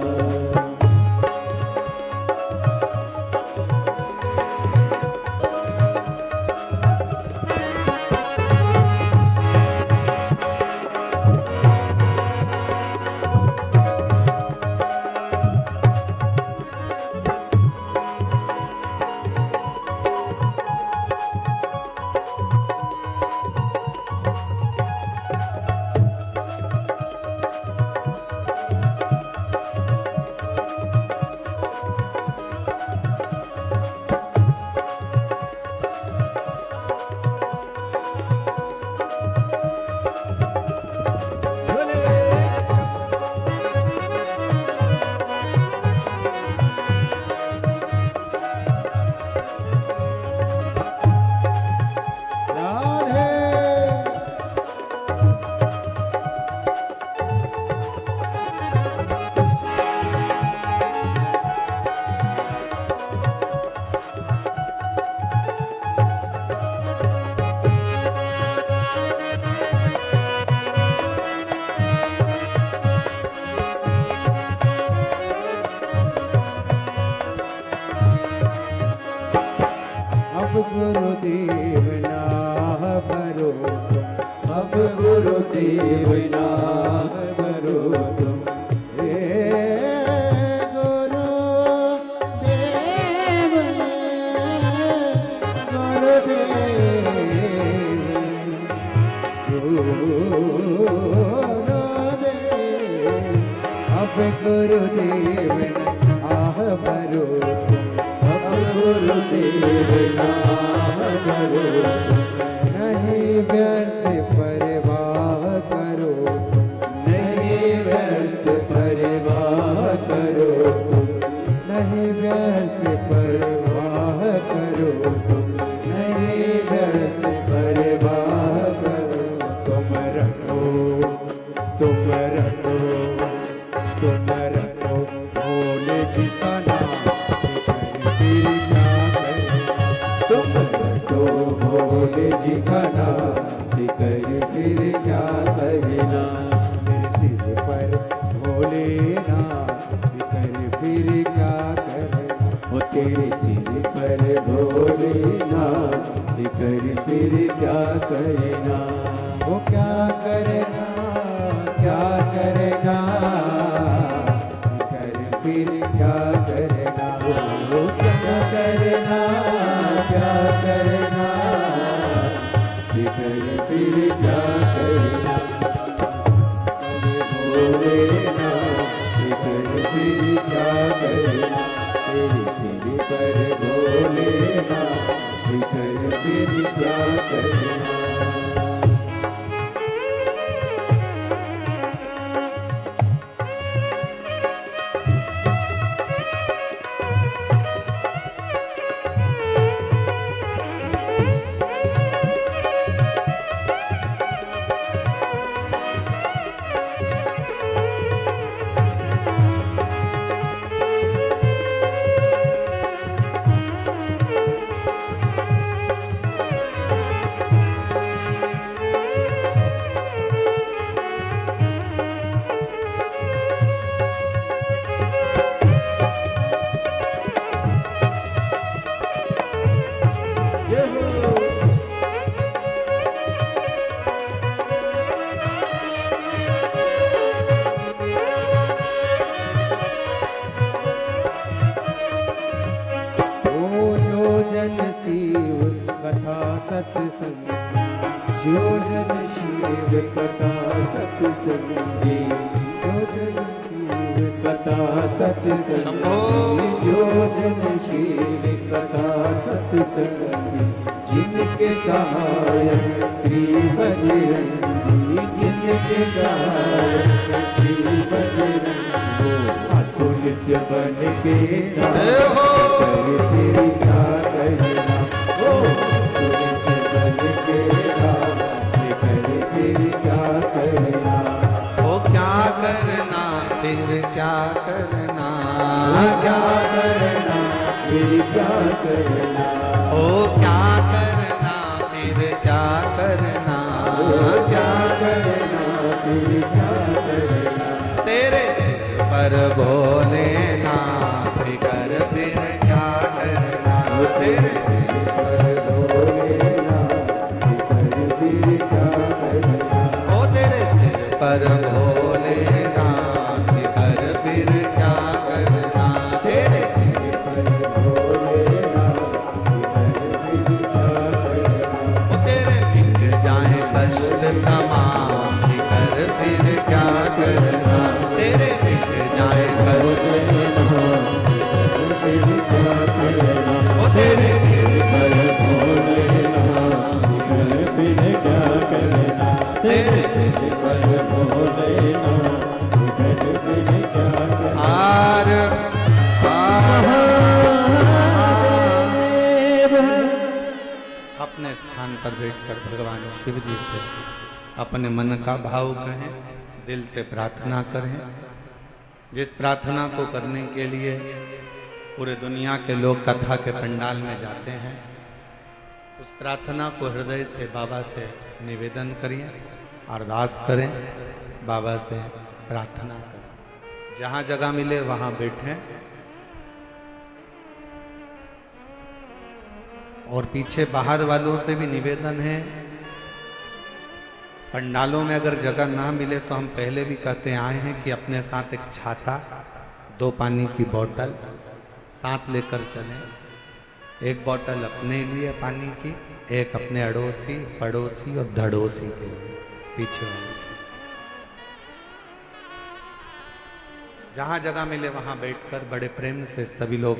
गुरुदेव ना भरो तुम, अब गुरुदेव ना भरो तुम। हे गुरुदेव, गुरुदेव तो भोले जी का नाम लेकर फिर क्या करना। सिर पर भोलेनाथ कर फिर क्या करना। वो तेरे सिर पर भोलेनाथ लेकर फिर क्या करना। वो क्या करना, क्या करना, कर फिर क्या करना। वो क्या करना, क्या करना, लेकर फिर क्या करना। भोलेनाथ लेकर फिर क्या करना। तेरे सिर पर भोलेनाथ लेकर फिर क्या करना। जो जन शिव कथा सत्संगी। जो जन शिव कथा सत्संगी। जो जन शिव कथा सत्संगी। जिनके सहायक श्री बजरंगी। जिनके सहायक श्री बजरंगी। अतुल्य बन के नाम कर श्री क्या करना। अतुल्य बन के नाम कर श्री क्या करना। ओ क्या करना फिर क्या करना। क्या करना फिर क्या करना। ओ क्या करना फिर क्या करना। क्या करना फिर क्या करना। तेरे सिर पर भोलेनाथ कर फिर क्या करना। तेरे सिर पर भोलेनाथ कर फिर क्या करना। ओ तेरे सिर पर भोलेनाथ कर फिर क्या करना। तेरे सिर पर भोलेनाथ कर फिर क्या करना। ओ तेरे मिट जाए कष्ट तमाम कर फिर क्या करना। तेरे मिट जाए कष्ट फिर क्या करना। ओ तेरे सिर पर भोलेनाथ कर फिर क्या करना। तेरे सिर पर भोलेनाथ कर फिर क्या करना। आर अपने स्थान पर बैठकर भगवान शिव जी से अपने मन का भाव कहें, दिल से प्रार्थना करें। जिस प्रार्थना को करने के लिए पूरे दुनिया के लोग कथा के पंडाल में जाते हैं, उस प्रार्थना को हृदय से बाबा से निवेदन करिए, अरदास करें, बाबा से प्रार्थना करें। जहाँ जगह मिले वहाँ बैठें और पीछे बाहर वालों से भी निवेदन है, पंडालों में अगर जगह ना मिले तो हम पहले भी कहते आए हैं कि अपने साथ एक छाता, 2 पानी की बोतल साथ लेकर चलें। एक बोतल अपने लिए पानी की, एक अपने अड़ोसी, पड़ोसी और धड़ोसी के लिए पीछे वाले। जहां जगह मिले वहां बैठकर बड़े प्रेम से सभी लोग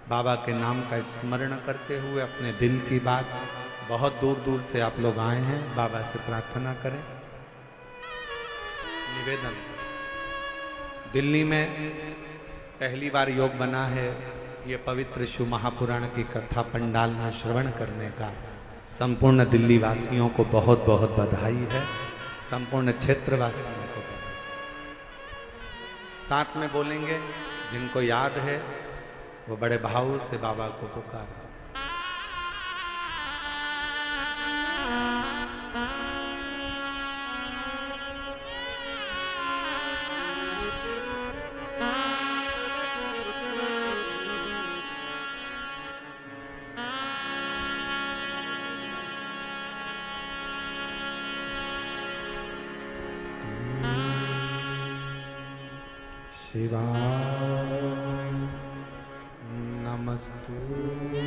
बाबा के नाम का स्मरण करते हुए अपने दिल की बात, बहुत दूर दूर से आप लोग आए हैं, बाबा से प्रार्थना करें, निवेदन। दिल्ली में पहली बार योग बना है, ये पवित्र शिव महापुराण की कथा पंडाल में श्रवण करने का संपूर्ण दिल्ली वासियों को बहुत बहुत बधाई है, संपूर्ण क्षेत्रवासियों को। साथ में बोलेंगे, जिनको याद है वो बड़े भाव से बाबा को पुकार। शिवाय नमस्तुते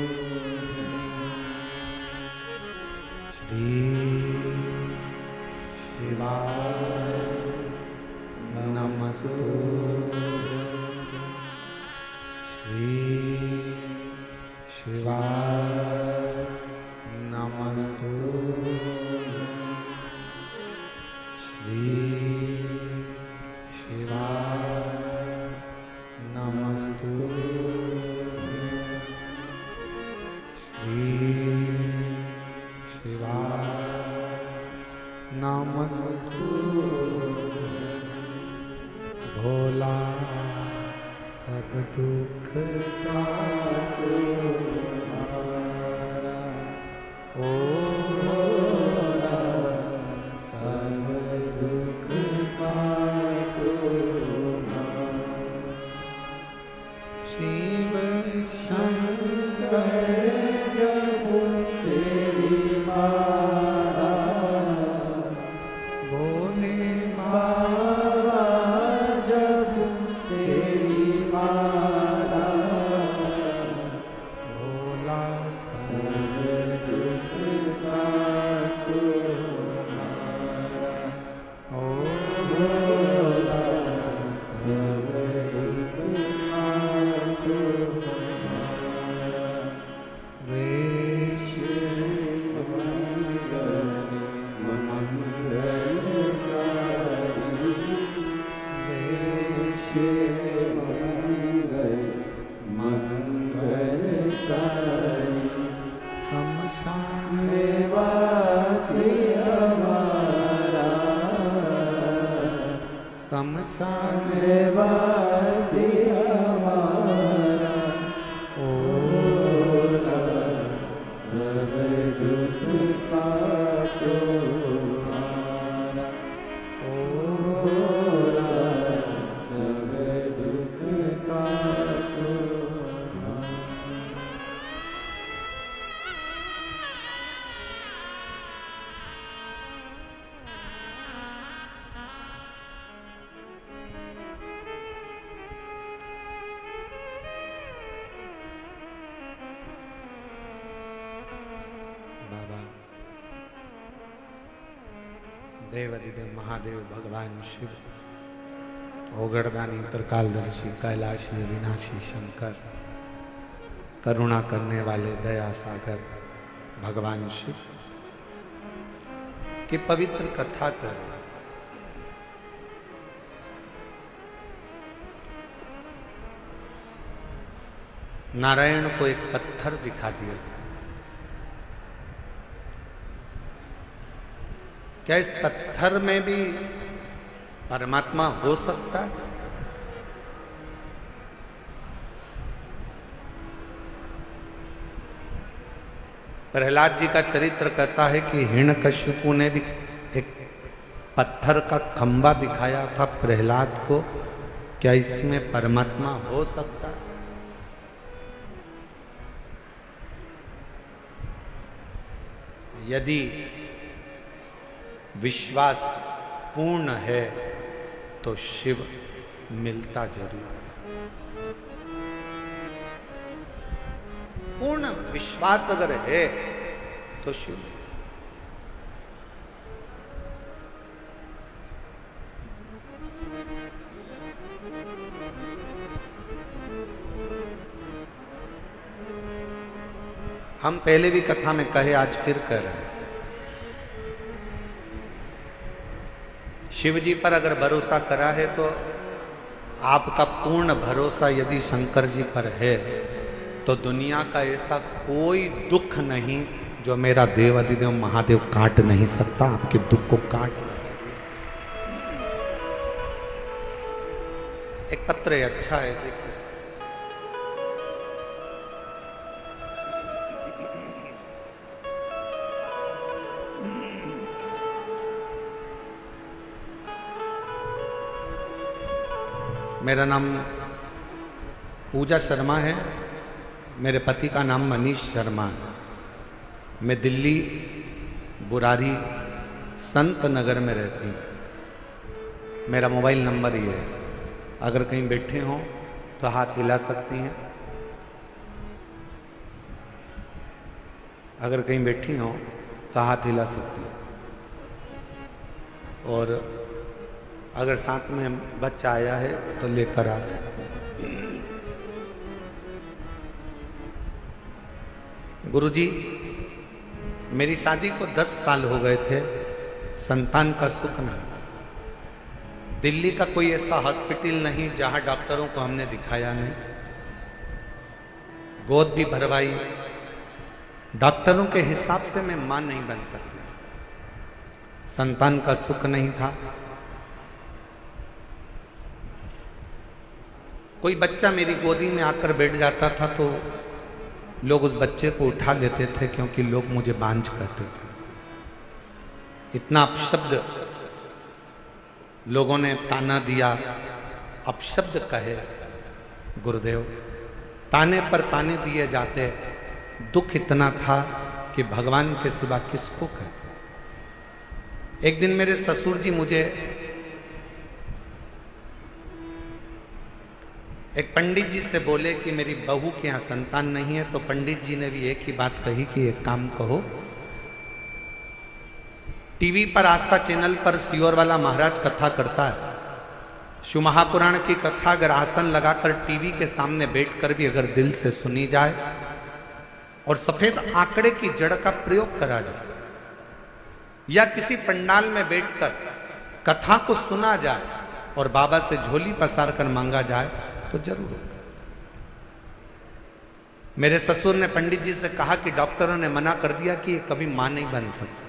श्री शिवाय नमस्तुते श्री शिवाय नमस्तुते श्री शिवाय नमस्तुते श्री शिवाय नमस्तुते भोला सब दुख काटो ओ भोला सब दुख काटो शिव शंकर जब तेरी माला भोले बाबा जब तेरी माला भोला सब दुख काटो ओ भोला सब दुख काटो वेश शमशान वासी हमारा शमशान वासी हमारा भोला सब दुख काटो हमारा भोला सब दुख काटो हमारा। बाबा देवादिदेव महादेव भगवान शिव ओगड़दानी त्रिकालदर्शी कैलाशी विनाशी शंकर करुणा करने वाले दया सागर भगवान शिव की पवित्र कथा कर नारायण को एक पत्थर दिखा दिया। क्या इस पत्थर में भी परमात्मा हो सकता है? प्रहलाद जी का चरित्र कहता है कि हिरण्यकश्यपु ने भी एक पत्थर का खंबा दिखाया था प्रहलाद को। क्या इसमें परमात्मा हो सकता है? यदि विश्वास पूर्ण है तो शिव मिलता जरूर है। पूर्ण विश्वास अगर है तो शिव। हम पहले भी कथा में कहे, आज फिर कह रहे हैं, शिव जी पर अगर भरोसा करा है तो आपका पूर्ण भरोसा यदि शंकर जी पर है तो दुनिया का ऐसा कोई दुख नहीं जो मेरा देव अधिदेव महादेव काट नहीं सकता। आपके दुख को काट देगा। एक पत्र है, अच्छा है, देखो। मेरा नाम पूजा शर्मा है, मेरे पति का नाम मनीष शर्मा है। मैं दिल्ली बुरारी संत नगर में रहती हूँ। मेरा मोबाइल नंबर ये है अगर कहीं बैठे हों तो हाथ हिला सकती हैं। अगर कहीं बैठी हों तो हाथ हिला सकती हैं। और अगर साथ में बच्चा आया है तो लेकर आ सकते हैं। गुरुजी, मेरी शादी को 10 साल हो गए थे, संतान का सुख नहीं। दिल्ली का कोई ऐसा हॉस्पिटल नहीं जहां डॉक्टरों को हमने दिखाया नहीं, गोद भी भरवाई, डॉक्टरों के हिसाब से मैं मां नहीं बन सकती थी। संतान का सुख नहीं था। कोई बच्चा मेरी गोदी में आकर बैठ जाता था तो लोग उस बच्चे को उठा लेते थे, क्योंकि लोग मुझे बांझ कहते थे। इतना अपशब्द लोगों ने ताना दिया, अपशब्द कहे। गुरुदेव, ताने पर ताने दिए जाते, दुख इतना था कि भगवान के सिवा किसको कहे। एक दिन मेरे ससुर जी मुझे एक पंडित जी से बोले कि मेरी बहू के यहाँ संतान नहीं है, तो पंडित जी ने भी एक ही बात कही कि एक काम कहो, टीवी पर आस्था चैनल पर सियोर वाला महाराज कथा करता है, शिव महापुराण की कथा अगर आसन लगाकर टीवी के सामने बैठकर भी अगर दिल से सुनी जाए और सफेद आंकड़े की जड़ का प्रयोग करा जाए, या किसी पंडाल में बैठकर कथा को सुना जाए और बाबा से झोली पसार कर मांगा जाए तो जरूर। मेरे ससुर ने पंडित जी से कहा कि डॉक्टरों ने मना कर दिया कि ये कभी मां नहीं बन सकती।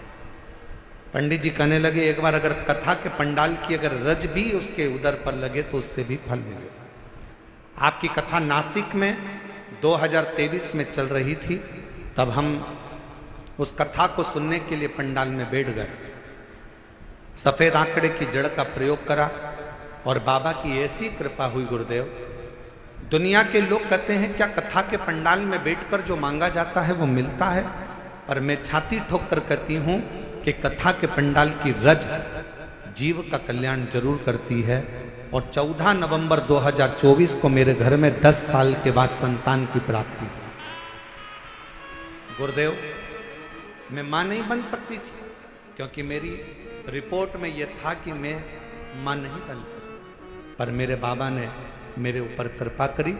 पंडित जी कहने लगे, एक बार अगर कथा के पंडाल की अगर रज भी उसके उदर पर लगे तो उससे भी फल मिलेगा। आपकी कथा नासिक में 2023 में चल रही थी, तब हम उस कथा को सुनने के लिए पंडाल में बैठ गए। सफेद आंकड़े की जड़ का प्रयोग करा और बाबा की ऐसी कृपा हुई। गुरुदेव, दुनिया के लोग कहते हैं क्या कथा के पंडाल में बैठकर जो मांगा जाता है वो मिलता है, पर मैं छाती ठोक कर कहती हूं कि कथा के पंडाल की रज जीव का कल्याण जरूर करती है। और 14 नवंबर 2024 को मेरे घर में 10 साल के बाद संतान की प्राप्ति। गुरुदेव, मैं मां नहीं बन सकती थी, क्योंकि मेरी रिपोर्ट में यह था कि मैं मां नहीं बन सकती, पर मेरे बाबा ने मेरे ऊपर कृपा करी।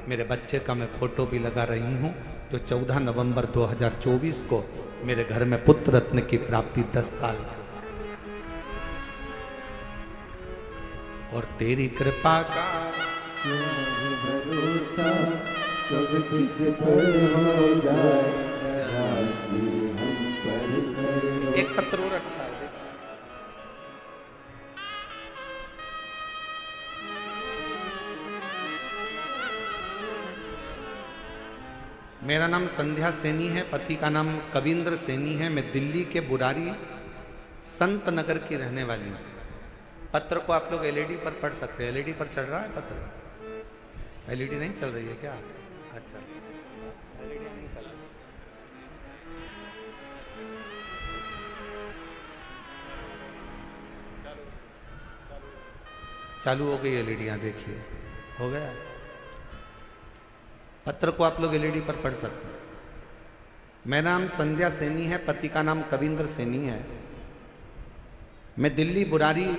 मेरे बच्चे का मैं फोटो भी लगा रही हूं, जो 14 नवंबर 2024 को मेरे घर में पुत्र रत्न की प्राप्ति 10 साल की। और तेरी कृपा का भरोसा कब किस पर हो जाए, राशि हम पर करो। एक पत्र रखा है। मेरा नाम संध्या सैनी है, पति का नाम कविंद्र सैनी है। मैं दिल्ली के बुरारी संत नगर की रहने वाली हूँ। पत्र को आप लोग एलईडी पर पढ़ सकते हैं। एलईडी पर चल रहा है पत्र? एलईडी नहीं चल रही है क्या? अच्छा, एलईडी नहीं चल रही। चालू हो गई एलईडियाँ, देखिए हो गया। पत्र को आप लोग एलईडी पर पढ़ सकते हैं। मेरा नाम संध्या सैनी है, पति का नाम कविंद्र सैनी है। मैं दिल्ली बुरारी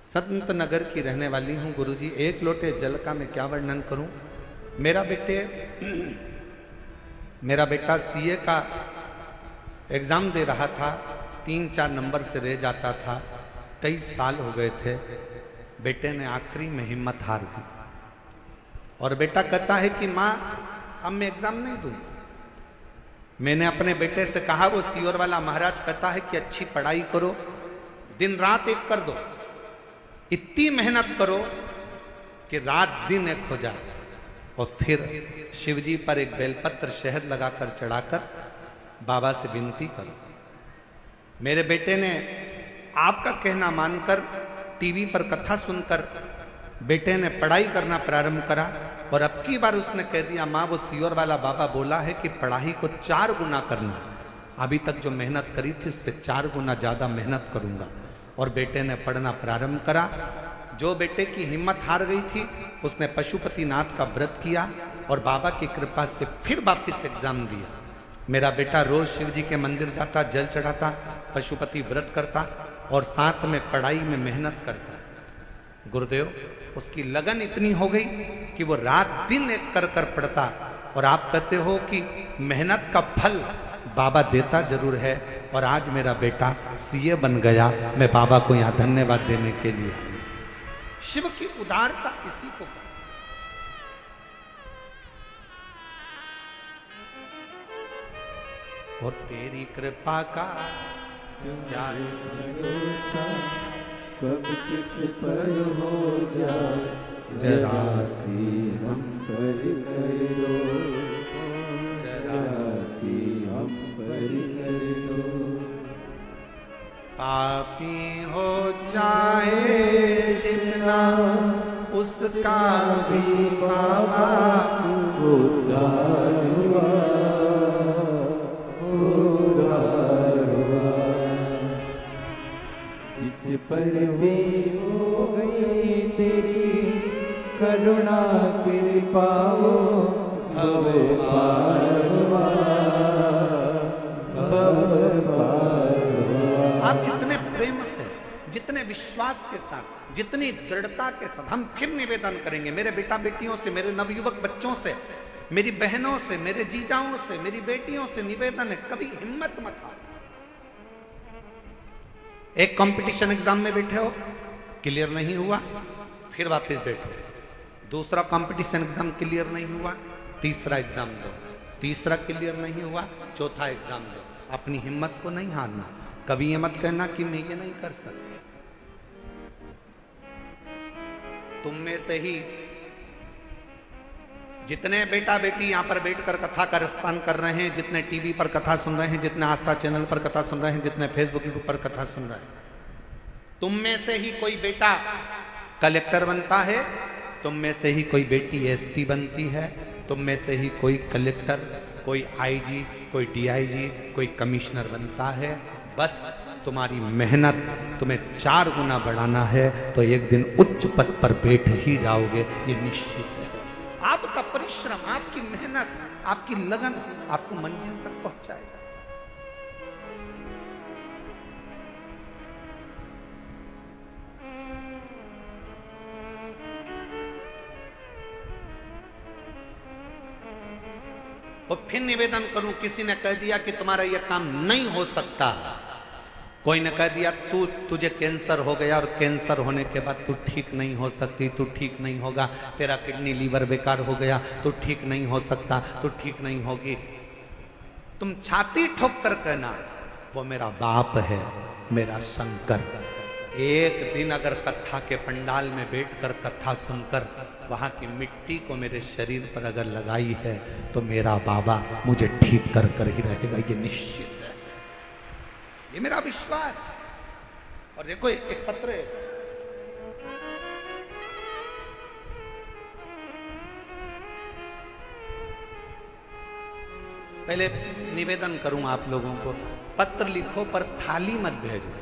संत नगर की रहने वाली हूँ। गुरुजी, एक लोटे जल का मैं क्या वर्णन करूं। मेरा बेटा सीए का एग्जाम दे रहा था, 3-4 नंबर से रह जाता था। 23 साल हो गए थे। बेटे ने आखिरी में हिम्मत हार दी और बेटा कहता है कि माँ अब मैं एग्जाम नहीं दूं। मैंने अपने बेटे से कहा, वो सियोर वाला महाराज कहता है कि अच्छी पढ़ाई करो, दिन रात एक कर दो, इतनी मेहनत करो कि रात दिन एक हो जाए, और फिर शिवजी पर एक बेलपत्र शहद लगाकर चढ़ाकर बाबा से विनती करो। मेरे बेटे ने आपका कहना मानकर टीवी पर कथा सुनकर बेटे ने पढ़ाई करना प्रारंभ करा, और अब की बार उसने कह दिया, माँ वो सियोर वाला बाबा बोला है कि पढ़ाई को 4 गुना करना। अभी तक जो मेहनत करी थी उससे 4 गुना ज्यादा मेहनत करूंगा। और बेटे ने पढ़ना प्रारंभ करा। जो बेटे की हिम्मत हार गई थी उसने पशुपतिनाथ का व्रत किया और बाबा की कृपा से फिर वापस एग्जाम दिया। मेरा बेटा रोज शिव जी के मंदिर जाता, जल चढ़ाता, पशुपति व्रत करता और साथ में पढ़ाई में मेहनत करता। गुरुदेव, उसकी लगन इतनी हो गई कि वो रात दिन एक कर कर पढ़ता। और आप कहते हो कि मेहनत का फल बाबा देता जरूर है। और आज मेरा बेटा सीए बन गया। मैं बाबा को यहाँ धन्यवाद देने के लिए। शिव की उदारता इसी को कहते। और तेरी कृपा का क्या भरोसा, कब किस पर हो जाए जरा सी हम पर कर दो, जरा सी हम पर कर दो। पापी हो चाहे जितना उसका भी बाबा उद्धार हुआ, उद्धार हुआ। जिस पर भी हो गई तेरी करुणा कृपा वो भव पार हुआ, भव पार हुआ। आप जितने प्रेम से, जितने विश्वास के साथ, जितनी दृढ़ता के साथ, हम फिर निवेदन करेंगे मेरे बेटा बेटियों से, मेरे नवयुवक बच्चों से, मेरी बहनों से, मेरे जीजाओं से, मेरी बेटियों से निवेदन है, कभी हिम्मत मत हारो। एक कंपटीशन एग्जाम में बैठे हो, क्लियर नहीं हुआ, फिर वापस बैठो। दूसरा कंपटीशन एग्जाम क्लियर नहीं हुआ, तीसरा एग्जाम दो। तीसरा क्लियर नहीं हुआ, चौथा एग्जाम दो। अपनी हिम्मत को नहीं हारना। कभी ये मत कहना कि मैं ये नहीं कर सकता। तुम में से ही जितने बेटा बेटी यहां पर बैठकर कथा का रसपान कर रहे हैं, जितने टीवी पर कथा सुन रहे हैं, जितने आस्था चैनल पर कथा सुन रहे हैं, जितने फेसबुक यूट्यूब पर कथा सुन रहे हैं, तुम में से ही कोई बेटा कलेक्टर बनता है, तुम में से ही कोई बेटी एसपी बनती है, तुम में से ही कोई कलेक्टर, कोई आईजी, कोई डीआईजी, कोई कमिश्नर बनता है। बस तुम्हारी मेहनत तुम्हें 4 गुना बढ़ाना है तो एक दिन उच्च पद पर बैठ ही जाओगे, ये निश्चित है। आपका परिश्रम, आपकी मेहनत, आपकी लगन आपको मंजिल तक पहुंचाएगा। और फिर निवेदन करूं, किसी ने कह दिया कि तुम्हारा यह काम नहीं हो सकता, कोई ने कह दिया तुझे कैंसर हो गया और कैंसर होने के बाद तू ठीक नहीं हो सकती, तू ठीक नहीं होगा, तेरा किडनी लीवर बेकार हो गया, तू ठीक नहीं हो सकता, तू ठीक नहीं होगी, तुम छाती ठोक कर कहना वो मेरा बाप है, मेरा शंकर। एक दिन अगर कथा के पंडाल में बैठकर कथा सुनकर वहां की मिट्टी को मेरे शरीर पर अगर लगाई है तो मेरा बाबा मुझे ठीक कर कर ही रहेगा, ये निश्चित है, ये मेरा विश्वास। और देखो एक पत्र है, पहले निवेदन करूं आप लोगों को, पत्र लिखो पर थाली मत भेजो।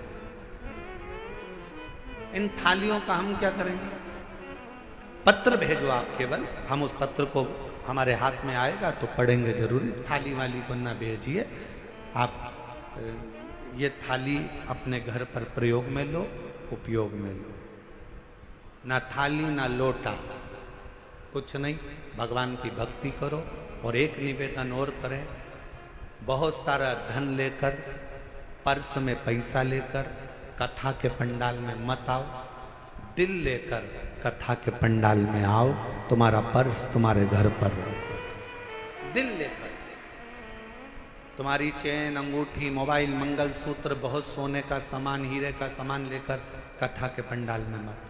इन थालियों का हम क्या करेंगे? पत्र भेजो आप केवल, हम उस पत्र को हमारे हाथ में आएगा तो पढ़ेंगे जरूरी। थाली वाली को ना भेजिए आप। ये थाली अपने घर पर प्रयोग में लो, उपयोग में लो। ना थाली ना लोटा, कुछ नहीं, भगवान की भक्ति करो। और एक निवेदन और करें, बहुत सारा धन लेकर, पर्स में पैसा लेकर कथा के पंडाल में मत आओ, दिल लेकर कथा के पंडाल में आओ। तुम्हारा पर्स तुम्हारे घर पर रखो, दिल लेकर। तुम्हारी चेन, अंगूठी, मोबाइल, मंगलसूत्र, बहुत सोने का सामान, हीरे का सामान लेकर कथा के पंडाल में मत।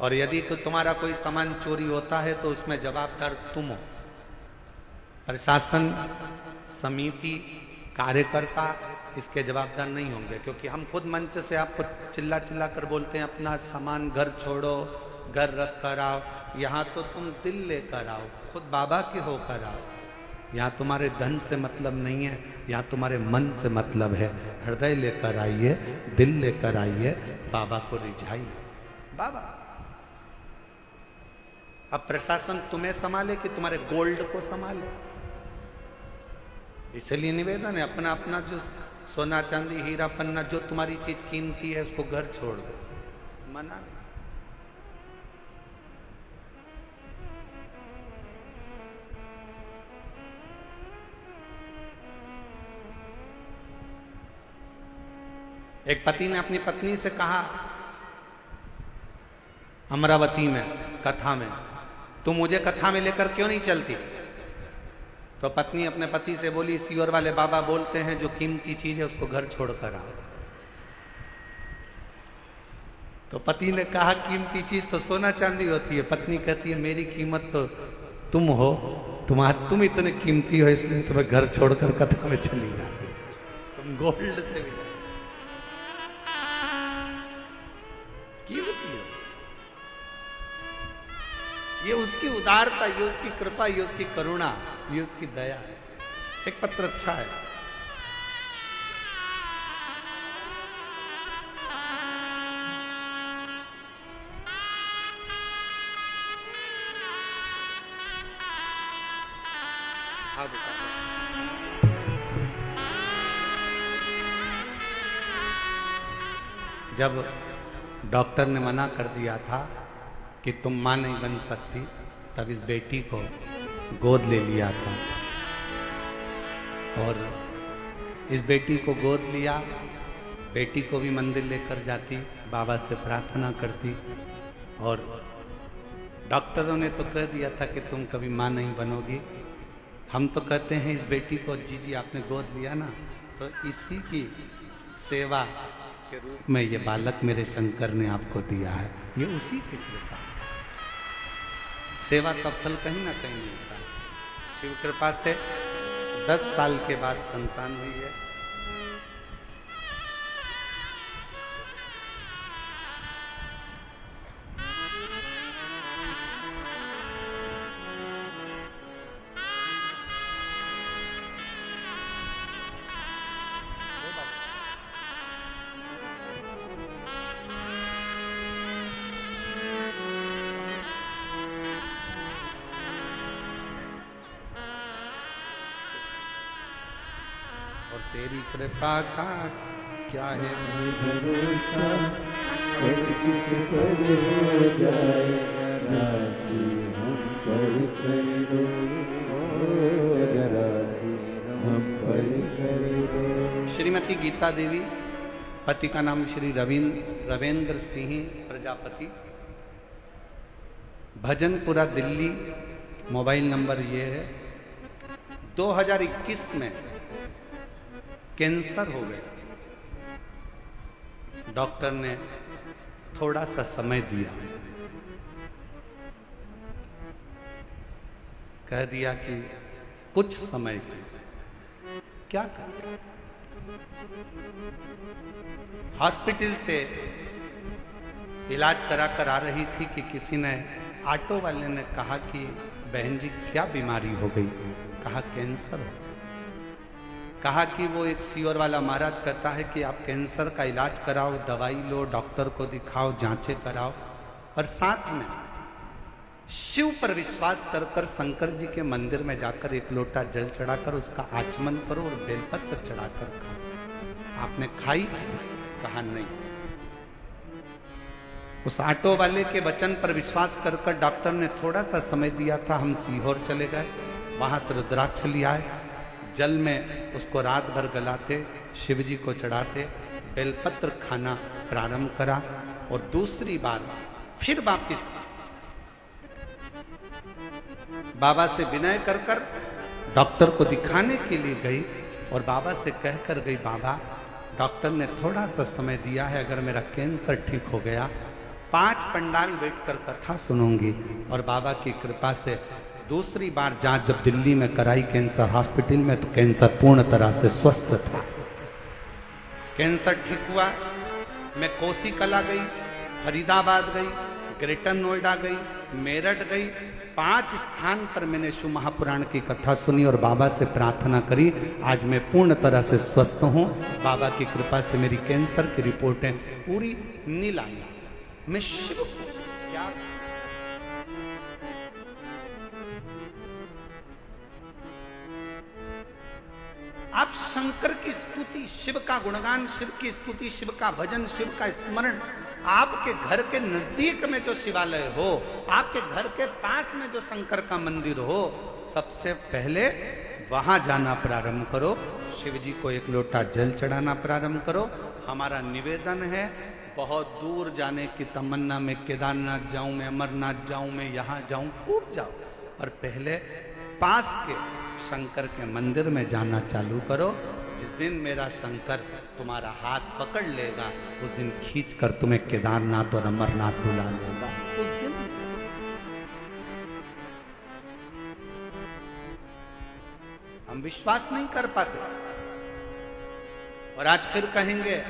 और यदि तुम्हारा कोई सामान चोरी होता है तो उसमें जवाबदार तुम हो। प्रशासन, समिति, कार्यकर्ता इसके जवाबदार नहीं होंगे, क्योंकि हम खुद मंच से आपको चिल्ला चिल्ला कर बोलते हैं अपना सामान घर छोड़ो, घर रख कर आओ। यहाँ तो तुम दिल लेकर आओ, खुद बाबा के होकर आओ। यहाँ तुम्हारे धन से मतलब नहीं है, यहाँ तुम्हारे मन से मतलब है। हृदय लेकर आइए, दिल लेकर आइए, बाबा को रिझाइए। बाबा अब प्रशासन तुम्हें संभाले कि तुम्हारे गोल्ड को संभाले? इसलिए निवेदन है, अपना अपना जो सोना चांदी हीरा पन्ना जो तुम्हारी चीज कीमती है उसको घर छोड़ दो, मना नहीं। एक पति ने अपनी पत्नी से कहा अमरावती में कथा में, तुम मुझे कथा में लेकर क्यों नहीं चलती? तो पत्नी अपने पति से बोली, सीहोर वाले बाबा बोलते हैं जो कीमती चीज है उसको घर छोड़कर आओ। तो पति ने कहा कीमती चीज तो सोना चांदी होती है। पत्नी कहती है मेरी कीमत तो तुम हो, तुम इतने कीमती हो इसलिए तुम्हें घर छोड़कर कथा में चली जाती, तुम गोल्ड से भी कीमती हो। ये उसकी उदारता, ये उसकी कृपा, ये उसकी करुणा, ये उसकी दया है। एक पत्र अच्छा है, हाँ बता। जब डॉक्टर ने मना कर दिया था कि तुम मां नहीं बन सकती, तब इस बेटी को गोद ले लिया था और इस बेटी को गोद लिया। बेटी को भी मंदिर लेकर जाती, बाबा से प्रार्थना करती और डॉक्टरों ने तो कह दिया था कि तुम कभी मां नहीं बनोगी। हम तो कहते हैं इस बेटी को जी आपने गोद लिया ना, तो इसी की सेवा के रूप में ये बालक मेरे शंकर ने आपको दिया है। ये उसी की कृपा, सेवा का फल कहीं ना कहीं मिलता है। शिव कृपा से 10 साल के बाद संतान हुई है। तेरी कृपा का क्या है भरोसा, कब किस पर हो जाए, राशि हम पर कर दो, राशि हम पर कर दो। श्रीमती गीता देवी, पति का नाम श्री रविंद्र सिंह प्रजापति, भजनपुरा दिल्ली। मोबाइल नंबर ये है। 2021 में कैंसर हो गया। डॉक्टर ने थोड़ा सा समय दिया, कह दिया कि कुछ समय क्या कर। हॉस्पिटल से इलाज करा कर आ रही थी कि किसी ने, ऑटो वाले ने कहा कि बहन जी क्या बीमारी हो गई? कहा कैंसर हो। कहा कि वो एक सीहोर वाला महाराज कहता है कि आप कैंसर का इलाज कराओ, दवाई लो, डॉक्टर को दिखाओ, जांचें कराओ और साथ में शिव पर विश्वास कर कर शंकर जी के मंदिर में जाकर एक लोटा जल चढ़ाकर उसका आचमन करो और बेलपत्र चढ़ाकर खाओ। आपने खाई? कहा नहीं। उस ऑटो वाले के वचन पर विश्वास कर कर डॉक्टर ने थोड़ा सा समय दिया था। हम सीहोर चले गए, वहां से रुद्राक्ष ले आए, जल में उसको रात भर गलाते, शिव जी को चढ़ाते, बेलपत्र खाना प्रारंभ करा और दूसरी बार फिर वापिस बाबा से विनय कर कर डॉक्टर को दिखाने के लिए गई और बाबा से कहकर गई, बाबा डॉक्टर ने थोड़ा सा समय दिया है, अगर मेरा कैंसर ठीक हो गया 5 पंडाल बैठकर कथा सुनूंगी। और बाबा की कृपा से दूसरी बार जांच जब दिल्ली में कराई कैंसर हॉस्पिटल में, तो कैंसर पूर्ण तरह से स्वस्थ था। कैंसर ठीक हुआ। मैं कोसी कला गई, फरीदाबाद गई, ग्रेटर नोएडा गई, मेरठ गई, 5 स्थान पर मैंने शिव महापुराण की कथा सुनी और बाबा से प्रार्थना करी। आज मैं पूर्ण तरह से स्वस्थ हूं। बाबा की कृपा से मेरी कैंसर की रिपोर्टें पूरी नील आई। मैं शिव को क्या आप शंकर की स्तुति, शिव का गुणगान, शिव की स्तुति, शिव का भजन, शिव का स्मरण, आपके घर के नजदीक में जो शिवालय हो, आपके घर के पास में जो शंकर का मंदिर हो, सबसे पहले वहां जाना प्रारंभ करो। शिव जी को एक लोटा जल चढ़ाना प्रारंभ करो। हमारा निवेदन है, बहुत दूर जाने की तमन्ना में, केदारनाथ जाऊं मैं, अमरनाथ जाऊं मैं, यहां जाऊं, खूब जाओ, और पहले पास के शंकर के मंदिर में जाना चालू करो। जिस दिन मेरा शंकर तुम्हारा हाथ पकड़ लेगा, उस दिन खींच कर तुम्हें केदारनाथ और अमरनाथ बुला लेगा। उस दिन हम विश्वास नहीं कर पाते, और आज फिर कहेंगे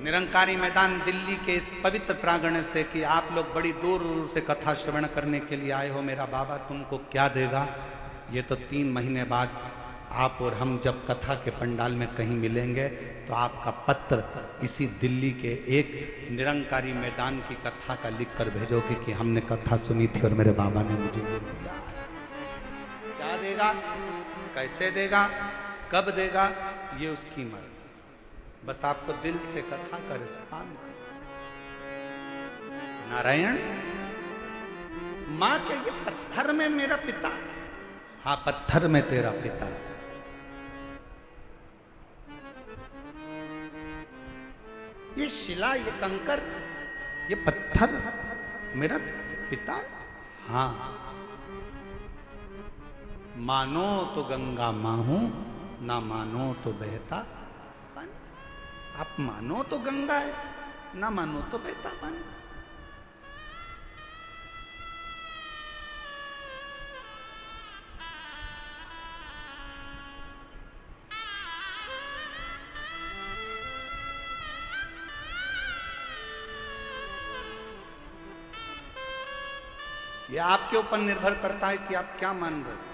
निरंकारी मैदान दिल्ली के इस पवित्र प्रांगण से कि आप लोग बड़ी दूर दूर से कथा श्रवण करने के लिए आए हो। मेरा बाबा तुमको क्या देगा? ये तो 3 महीने बाद आप और हम जब कथा के पंडाल में कहीं मिलेंगे तो आपका पत्र इसी दिल्ली के एक निरंकारी मैदान की कथा का लिख कर भेजोगे कि हमने कथा सुनी थी और मेरे बाबा ने मुझे ये दिया। क्या देगा, कैसे देगा, कब देगा, ये उसकी मर्जी। बस आपको दिल से कथा का रिस्पान। नारायण, मां के ये पत्थर में मेरा पिता, हाँ पत्थर में तेरा पिता, ये शिला, ये कंकर, ये पत्थर मेरा पिता, हाँ। मानो तो गंगा मां हूं, ना मानो तो बहता। आप मानो तो गंगा है, ना मानो तो बहता पानी। यह आपके ऊपर निर्भर करता है कि आप क्या मान रहे हो।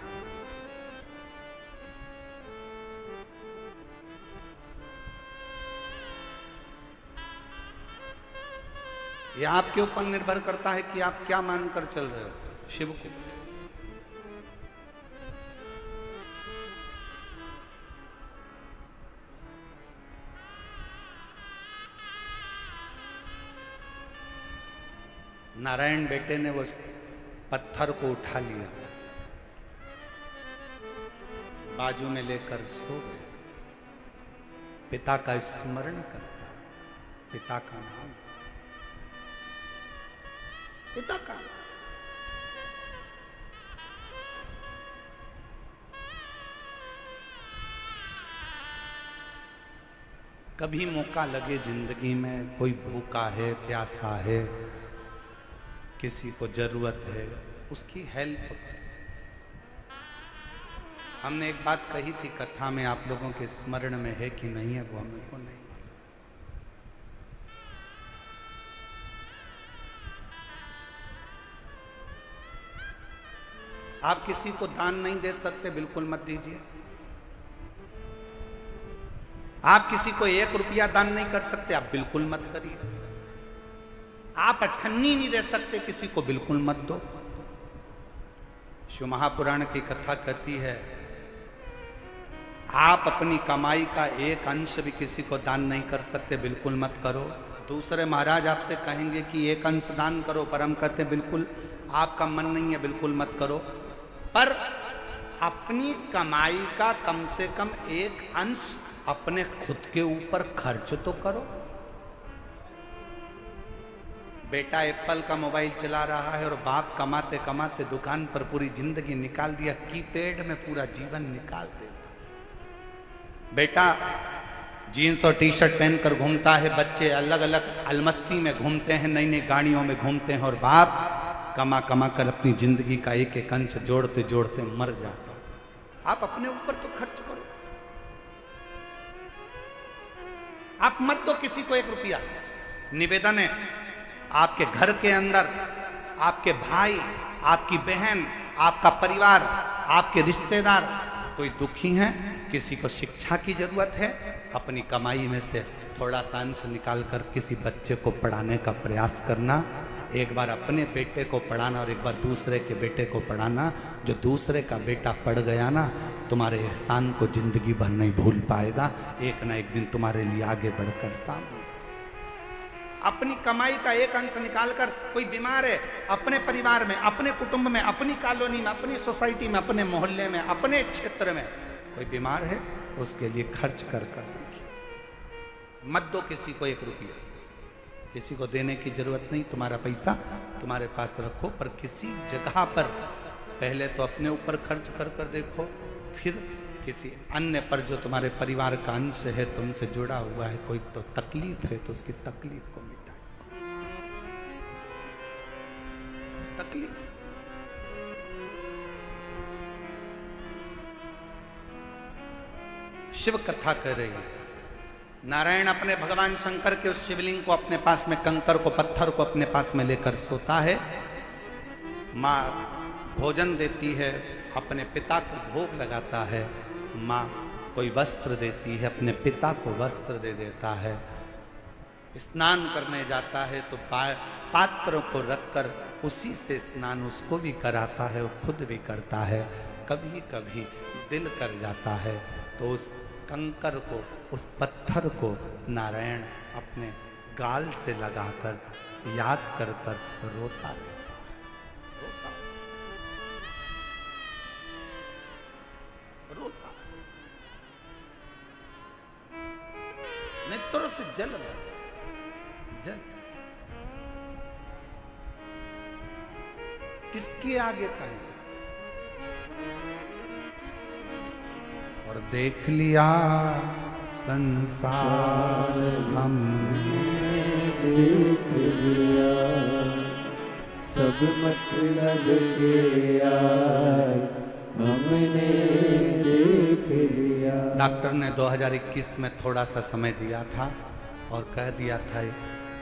यह आपके ऊपर निर्भर करता है कि आप क्या मानकर चल रहे हो शिव को। नारायण बेटे ने वो पत्थर को उठा लिया, बाजू में लेकर सो गए। पिता का स्मरण करता, पिता का नाम, पिता का। कभी मौका लगे जिंदगी में, कोई भूखा है, प्यासा है, किसी को जरूरत है, उसकी हेल्प। हमने एक बात कही थी कथा में, आप लोगों के स्मरण में है कि नहीं है वो हमको नहीं। आप किसी को दान नहीं दे सकते, बिल्कुल मत दीजिए। आप किसी को 1 रुपया दान नहीं कर सकते, आप बिल्कुल मत करिए। आप अठन्नी नहीं दे सकते किसी को, बिल्कुल मत दो। शिव महापुराण की कथा कहती है, आप अपनी कमाई का 1 अंश भी किसी को दान नहीं कर सकते, बिल्कुल मत करो। दूसरे महाराज आपसे कहेंगे कि 1 अंश दान करो, पर हम कहते बिल्कुल आपका मन नहीं है, बिल्कुल मत करो। पर अपनी कमाई का कम से कम 1 अंश अपने खुद के ऊपर खर्च तो करो। बेटा एप्पल का मोबाइल चला रहा है और बाप कमाते कमाते दुकान पर पूरी जिंदगी निकाल दिया, कीपैड में पूरा जीवन निकाल देता। बेटा जीन्स और टी शर्ट पहनकर घूमता है, बच्चे अलग अलग अलमस्ती में घूमते हैं, नई नई गाड़ियों में घूमते हैं, और बाप कमा कमा कर अपनी जिंदगी का 1 अंश जोड़ते जोड़ते मर जाता। आप अपने ऊपर तो खर्च करो। आप मत दो किसी को 1 रुपया। निवेदन है, आपके घर के अंदर आपके भाई, आपकी बहन, आपका परिवार, आपके रिश्तेदार कोई दुखी हैं, किसी को शिक्षा की जरूरत है, अपनी कमाई में से थोड़ा सा अंश निकाल कर किसी बच्चे को पढ़ाने का प्रयास करना। एक बार अपने बेटे को पढ़ाना और एक बार दूसरे के बेटे को पढ़ाना। जो दूसरे का बेटा पढ़ गया ना, तुम्हारे एहसान को जिंदगी भर नहीं भूल पाएगा। एक ना एक दिन तुम्हारे लिए आगे बढ़कर सामने। अपनी कमाई का एक अंश निकालकर, कोई बीमार है, अपने परिवार में, अपने कुटुंब में, अपनी कॉलोनी में, अपनी सोसाइटी में, अपने मोहल्ले में, अपने क्षेत्र में कोई बीमार है, उसके लिए खर्च कर मत दो किसी को 1 रुपया। किसी को देने की जरूरत नहीं, तुम्हारा पैसा तुम्हारे पास रखो, पर किसी जगह पर पहले तो अपने ऊपर खर्च कर देखो, फिर किसी अन्य पर जो तुम्हारे परिवार का अंश है, तुमसे जुड़ा हुआ है, कोई तो तकलीफ है तो उसकी तकलीफ को मिटाए। तकलीफ शिव कथा कर रही है। नारायण अपने भगवान शंकर के उस शिवलिंग को अपने पास में, कंकर को, पत्थर को अपने पास में लेकर सोता है। माँ भोजन देती है, अपने पिता को भोग लगाता है। माँ कोई वस्त्र देती है, अपने पिता को वस्त्र दे देता है। स्नान करने जाता है तो पात्र को रखकर उसी से स्नान उसको भी कराता है, वो खुद भी करता है। कभी कभी दिल कर जाता है तो उस कंकर को, उस पत्थर को नारायण अपने गाल से लगाकर याद कर रोता है। रोता नेत्रों से जल किसके आगे कहें। और देख लिया संसार हमने, देख लिया सब मतलब के यार हमने देख लिया। डॉक्टर ने 2021 में थोड़ा सा समय दिया था और कह दिया था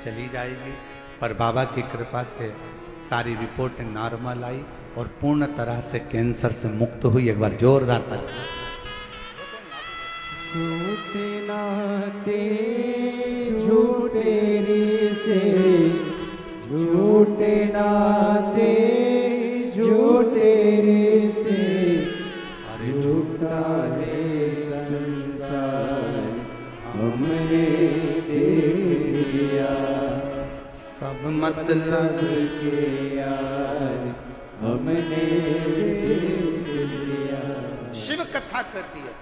चली जाएगी, पर बाबा की कृपा से सारी रिपोर्ट नॉर्मल आई और पूर्ण तरह से कैंसर से मुक्त हुई। एक बार जोरदार ताली। झूठे नाते झूठे रिश्ते, झूठे नाते झूठे रिश्ते, अरे झूठा है संसार हमने देख लिया। सब मतलब के यार हमने देख लिया। शिव कथा करती है।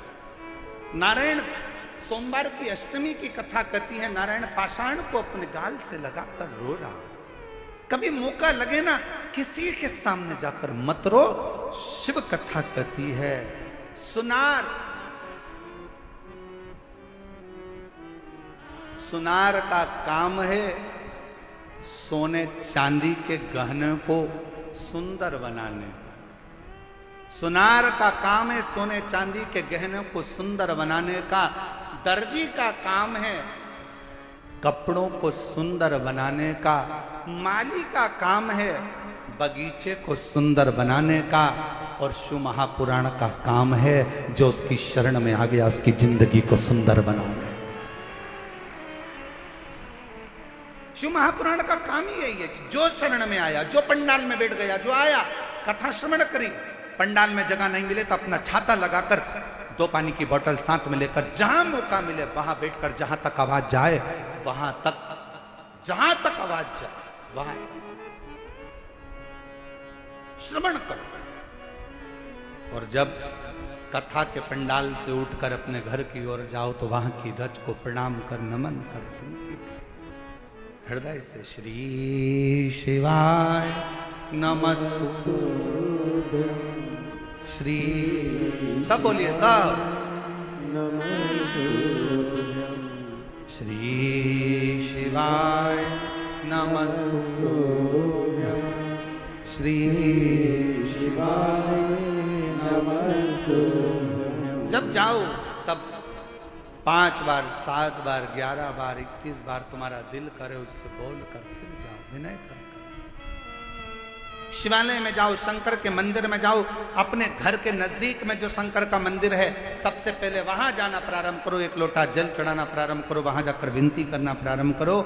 नारायण सोमवार की अष्टमी की कथा करती है। नारायण पाषाण को अपने गाल से लगाकर रो रहा। कभी मौका लगे ना, किसी के सामने जाकर मत रो। शिव कथा करती है। सुनार का काम है सोने चांदी के गहने को सुंदर बनाने। सुनार का काम है सोने चांदी के गहनों को सुंदर बनाने का। दर्जी का काम है कपड़ों को सुंदर बनाने का। माली का काम है बगीचे को सुंदर बनाने का। और शिव महापुराण का काम है जो उसकी शरण में आ गया उसकी जिंदगी को सुंदर बनाना। शिव महापुराण का काम ही यही है कि जो शरण में आया, जो पंडाल में बैठ गया, जो आया, कथा श्रवण करी, पंडाल में जगह नहीं मिले तो अपना छाता लगाकर 2 पानी की बोतल साथ में लेकर जहां मौका मिले वहां बैठकर जहां तक आवाज जाए वहां तक, जहां तक आवाज जाए वहां श्रवण करो। और जब कथा के पंडाल से उठकर अपने घर की ओर जाओ तो वहां की रज को प्रणाम कर, नमन कर, हृदय से श्री शिवाय नमस्तु। श्री सब बोलिए सब। श्री शिवाय नमस्तु। श्री शिवाय नमस्तु। जब जाओ तब 5 बार, 7 बार, 11 बार, 21 बार तुम्हारा दिल करे उससे बोल कर फिर जाओ। विनय कर। शिवालय में जाओ, शंकर के मंदिर में जाओ, अपने घर के नजदीक में जो शंकर का मंदिर है सबसे पहले वहां जाना प्रारंभ करो, एक लोटा जल चढ़ाना प्रारंभ करो, वहां जाकर विनती करना प्रारंभ करो।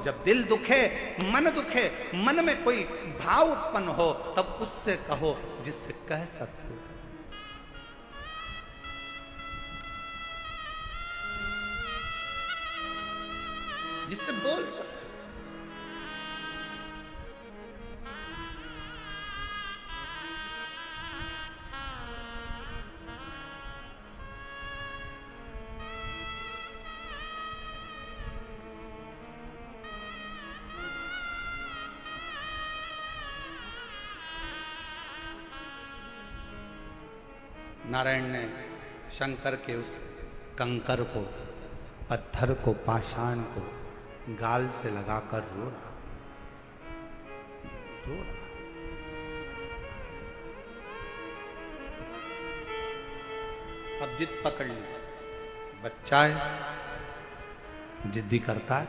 जब दिल दुखे, मन दुखे, मन में कोई भाव उत्पन्न हो, तब उससे कहो जिससे कह सकते हो। जिससे बोल सकते। नारायण ने शंकर के उस कंकर को, पत्थर को, पाषाण को गाल से लगाकर रो रहा। अब जिद पकड़ ली, बच्चा है, जिद्दी करता है,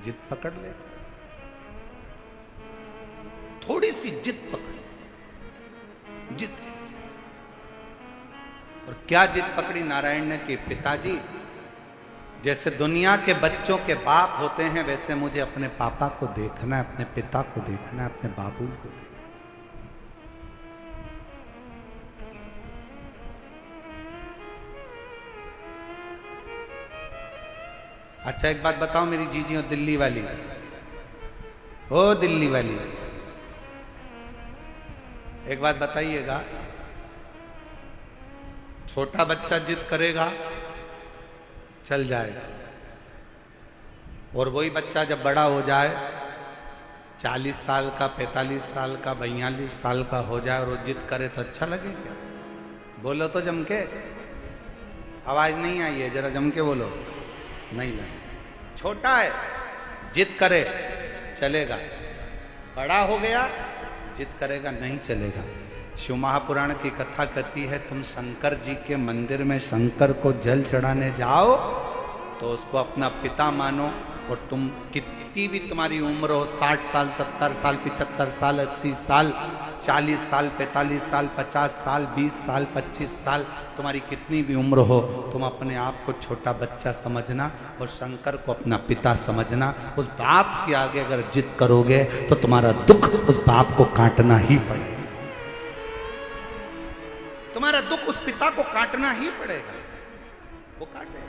जिद पकड़ ले, थोड़ी सी जिद पकड़, जिद। और क्या जिद पकड़ी नारायण ने कि पिताजी, जैसे दुनिया के बच्चों के बाप होते हैं वैसे मुझे अपने पापा को देखना है, अपने पिता को देखना है, अपने बाबू को देखना। अच्छा एक बात बताओ मेरी जीजी और दिल्ली वाली, ओ दिल्ली वाली, एक बात बताइएगा, छोटा बच्चा जिद करेगा चल जाएगा, और वही बच्चा जब बड़ा हो जाए, 40 साल का, 45 साल का, 42 साल का हो जाए और वो जिद करे तो अच्छा लगे क्या? बोलो तो जम के, आवाज नहीं आई है, जरा जम के बोलो, नहीं लगे। छोटा है, जिद करे चलेगा, बड़ा हो गया जिद करेगा नहीं चलेगा। शिव महापुराण की कथा कहती है, तुम शंकर जी के मंदिर में शंकर को जल चढ़ाने जाओ तो उसको अपना पिता मानो, और तुम कितनी भी तुम्हारी उम्र हो, 60 साल, 70 साल, 75 साल, 80 साल, 40 साल, 45 साल, 50 साल, 20 साल, 25 साल, तुम्हारी कितनी भी उम्र हो, तुम अपने आप को छोटा बच्चा समझना और शंकर को अपना पिता समझना। उस बाप के आगे अगर जिद करोगे तो तुम्हारा दुख उस बाप को काटना ही पड़ेगा, तुम्हारा दुख उस पिता को काटना ही पड़ेगा, वो काटे।